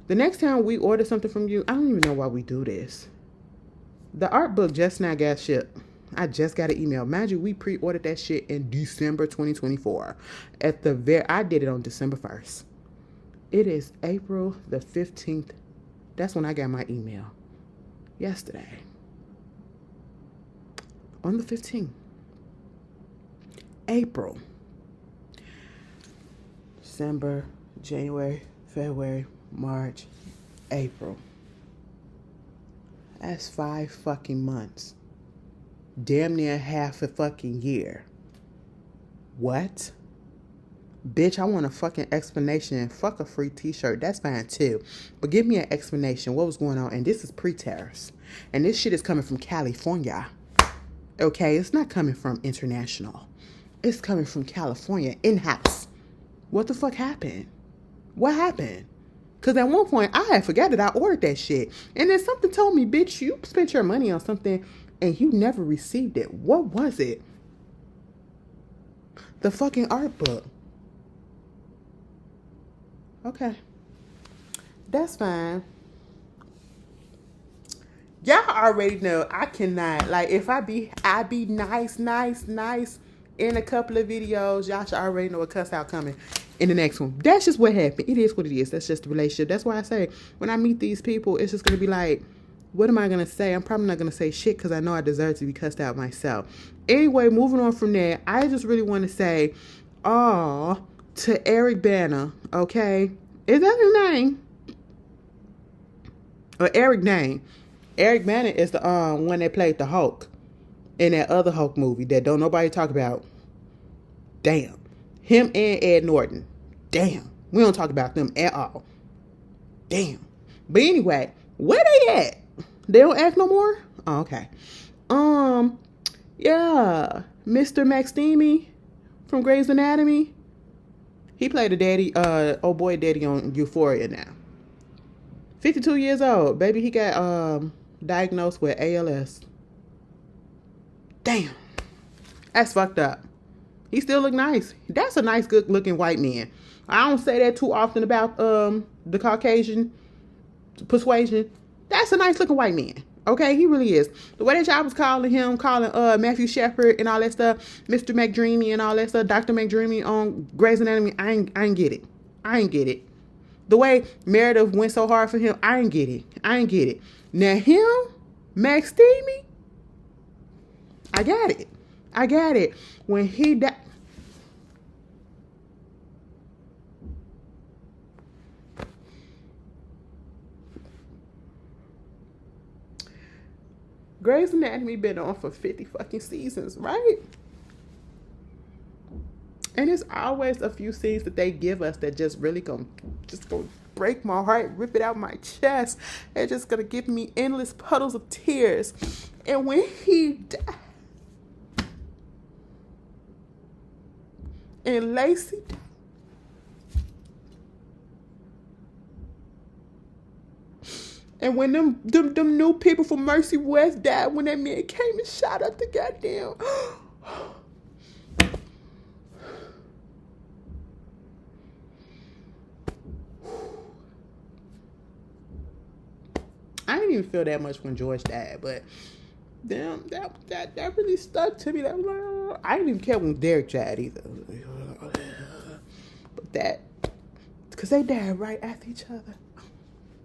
The next time we order something from you, I don't even know why we do this. The art book just now got shipped. I just got an email. Mind you, we pre-ordered that shit in December 2024. I did it on December 1st. It is April the 15th. That's when I got my email. Yesterday. On the 15th. April. December, January, February, March, April. That's 5 fucking months. Damn near half a fucking year. What? Bitch, I want a fucking explanation and fuck a free t-shirt. That's fine too. But give me an explanation. What was going on? And this is pre-tariffs. And this shit is coming from California. Okay? It's not coming from international. It's coming from California. In-house. What the fuck happened? What happened? Because at one point, I had forgot that I ordered that shit. And then something told me, bitch, you spent your money on something and you never received it. What was it? The fucking art book. Okay. That's fine. Y'all already know I cannot. Like, if I be nice in a couple of videos, y'all should already know a cuss out coming in the next one. That's just what happened. It is what it is. That's just the relationship. That's why I say, when I meet these people, it's just going to be like, what am I going to say? I'm probably not going to say shit because I know I deserve to be cussed out myself. Anyway, moving on from there, I just really want to say, to Eric Bana, okay? Is that his name? Or Eric name? Eric Bana is the one that played the Hulk in that other Hulk movie that don't nobody talk about. Damn. Him and Ed Norton. Damn. We don't talk about them at all. Damn. But anyway, where they at? They don't act no more? Oh, okay. Yeah. Mr. McSteamy from Grey's Anatomy. He played a daddy, old boy daddy on Euphoria now. 52 years old. Baby, he got diagnosed with ALS. Damn. That's fucked up. He still look nice. That's a nice, good looking white man. I don't say that too often about the Caucasian persuasion. That's a nice looking white man. Okay, he really is. The way that y'all was calling Matthew Shepard and all that stuff, Mr. McDreamy and all that stuff, Dr. McDreamy on Grey's Anatomy, I ain't get it. I ain't get it. The way Meredith went so hard for him, I ain't get it. I ain't get it. Now him, Max Steamy, I got it. I got it. When he died. Grey's Anatomy been on for 50 fucking seasons, right? And it's always a few scenes that they give us that just really gonna break my heart, rip it out my chest. It's just gonna give me endless puddles of tears. And when he died, and Lacey died, and when them new people from Mercy West died, when that man came and shot up the goddamn. didn't even feel that much when George died, but damn, that really stuck to me. That was like, I didn't even care when Derek died either. But that, because they died right after each other.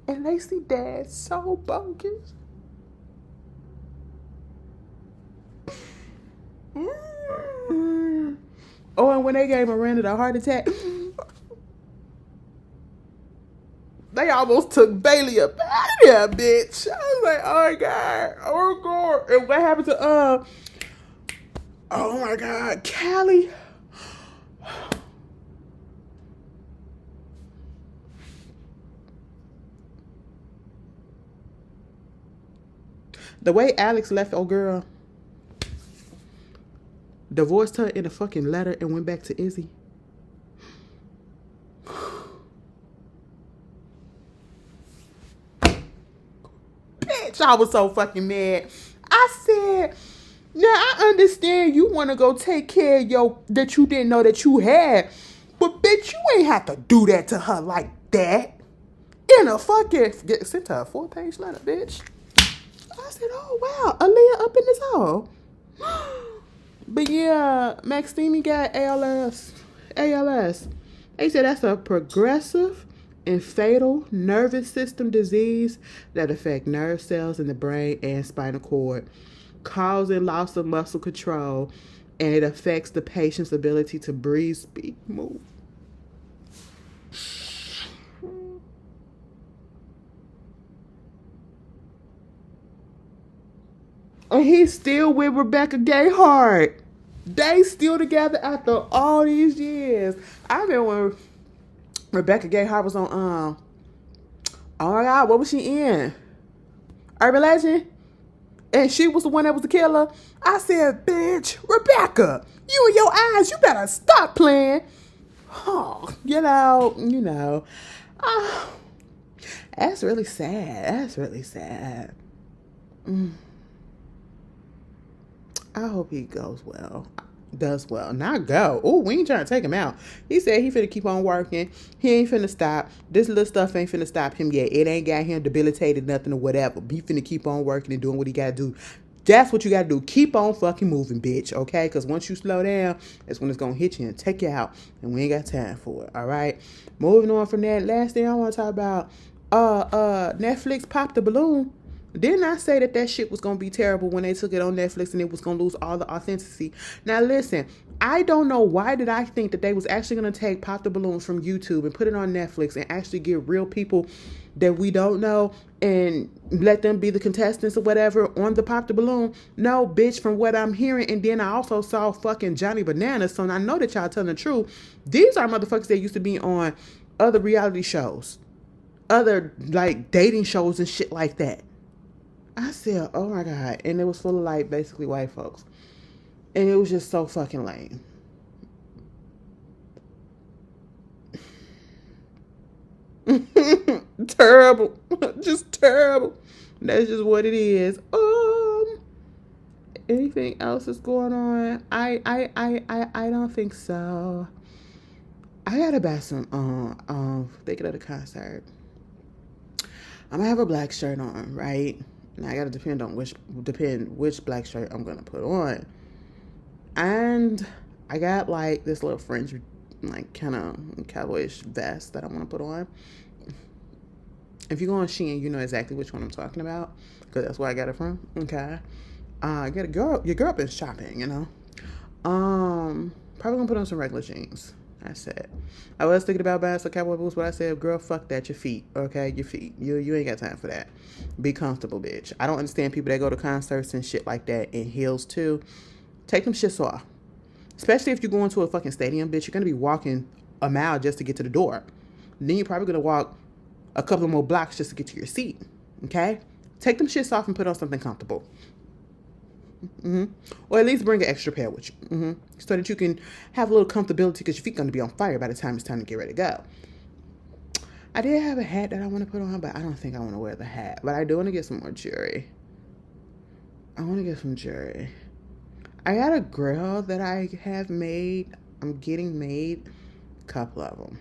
And Lacey died so bogus. Oh, and when they gave Miranda the heart attack, they almost took Bailey up out of there, bitch. I was like, oh my God. Oh God. And what happened to oh my God, Callie? The way Alex left old girl, divorced her in a fucking letter and went back to Izzy. Bitch, I was so fucking mad. I said, now I understand you want to go take care of that you didn't know that you had. But bitch, you ain't have to do that to her like that. In a fucking, sent her a 4-page letter, bitch. I said, oh wow, Aaliyah up in this hole. But yeah, Maxine got ALS. They said that's a progressive and fatal nervous system disease that affects nerve cells in the brain and spinal cord, causing loss of muscle control, and it affects the patient's ability to breathe, speak, move. And he's still with Rebecca Gayheart. They still together after all these years. I remember when Rebecca Gayheart was on, oh my God, what was she in? Urban Legend? And she was the one that was the killer. I said, bitch, Rebecca, you and your eyes, you better stop playing. Oh, you know. Oh, that's really sad. I hope he does well. Not go. Oh, we ain't trying to take him out. He said he finna keep on working. He ain't finna stop. This little stuff ain't finna stop him yet. It ain't got him debilitated, nothing or whatever. He finna keep on working and doing what he gotta do. That's what you gotta do. Keep on fucking moving, bitch. Okay? Because once you slow down, that's when it's gonna hit you and take you out. And we ain't got time for it. All right? Moving on from that. Last thing I want to talk about. Netflix popped the balloon. Didn't I say that shit was going to be terrible when they took it on Netflix and it was going to lose all the authenticity? Now, listen, I don't know why did I think that they was actually going to take Pop the Balloon from YouTube and put it on Netflix and actually get real people that we don't know and let them be the contestants or whatever on the Pop the Balloon. No, bitch, from what I'm hearing. And then I also saw fucking Johnny Bananas. So I know that y'all telling the truth. These are motherfuckers that used to be on other reality shows, other like dating shows and shit like that. I said, oh my God. And it was full of like basically white folks. And it was just so fucking lame. Terrible. Just terrible. That's just what it is. Anything else is going on? I don't think so. I gotta buy some thinking of the concert. I'm gonna have a black shirt on, right? Now I gotta depend which black shirt I'm gonna put on. And I got like this little French, like kind of cowboyish vest that I want to put on. If you go on Shein, you know exactly which one I'm talking about because that's where I got it from. Okay. Get a girl. Your girl been shopping, you know. Probably gonna put on some regular jeans. That's it. I was thinking about buying some cowboy boots, but I said, girl, fuck that. Your feet, okay? Your feet. You ain't got time for that. Be comfortable, bitch. I don't understand people that go to concerts and shit like that in heels too. Take them shits off. Especially if you're going to a fucking stadium, bitch. You're gonna be walking a mile just to get to the door. Then you're probably gonna walk a couple more blocks just to get to your seat. Okay? Take them shits off and put on something comfortable. Or at least bring an extra pair with you. So that you can have a little comfortability because your feet going to be on fire by the time it's time to get ready to go. I did have a hat that I want to put on, but I don't think I want to wear the hat. But I do want to get some more jewelry. I want to get some jewelry. I got a grill that I have made. I'm getting made. A couple of them.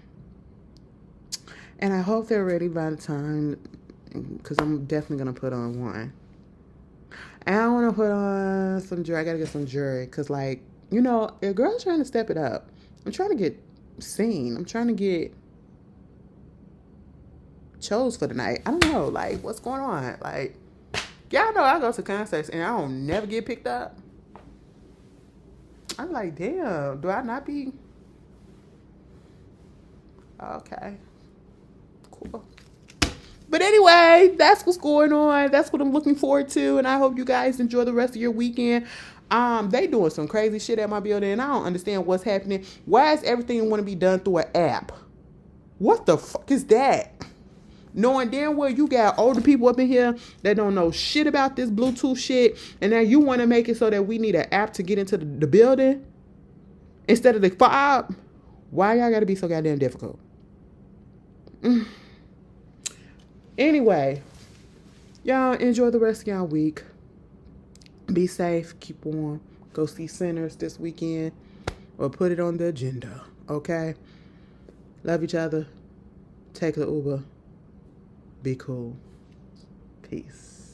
And I hope they're ready by the time because I'm definitely going to put on one. And I want to put on some jewelry. I got to get some jewelry because, like, you know, a girl's trying to step it up. I'm trying to get seen. I'm trying to get chose for the night. I don't know, like, what's going on? Like, y'all know I go to concerts and I don't never get picked up. I'm like, damn, do I not be? Okay, cool. But anyway, that's what's going on. That's what I'm looking forward to. And I hope you guys enjoy the rest of your weekend. They doing some crazy shit at my building and I don't understand what's happening. Why is everything want to be done through an app? What the fuck is that? Knowing damn well you got older people up in here that don't know shit about this Bluetooth shit. And now you want to make it so that we need an app to get into the building instead of the fob. Why y'all got to be so goddamn difficult? Anyway, y'all enjoy the rest of y'all week. Be safe. Keep warm. Go see Sinners this weekend or put it on the agenda. Okay? Love each other. Take the Uber. Be cool. Peace.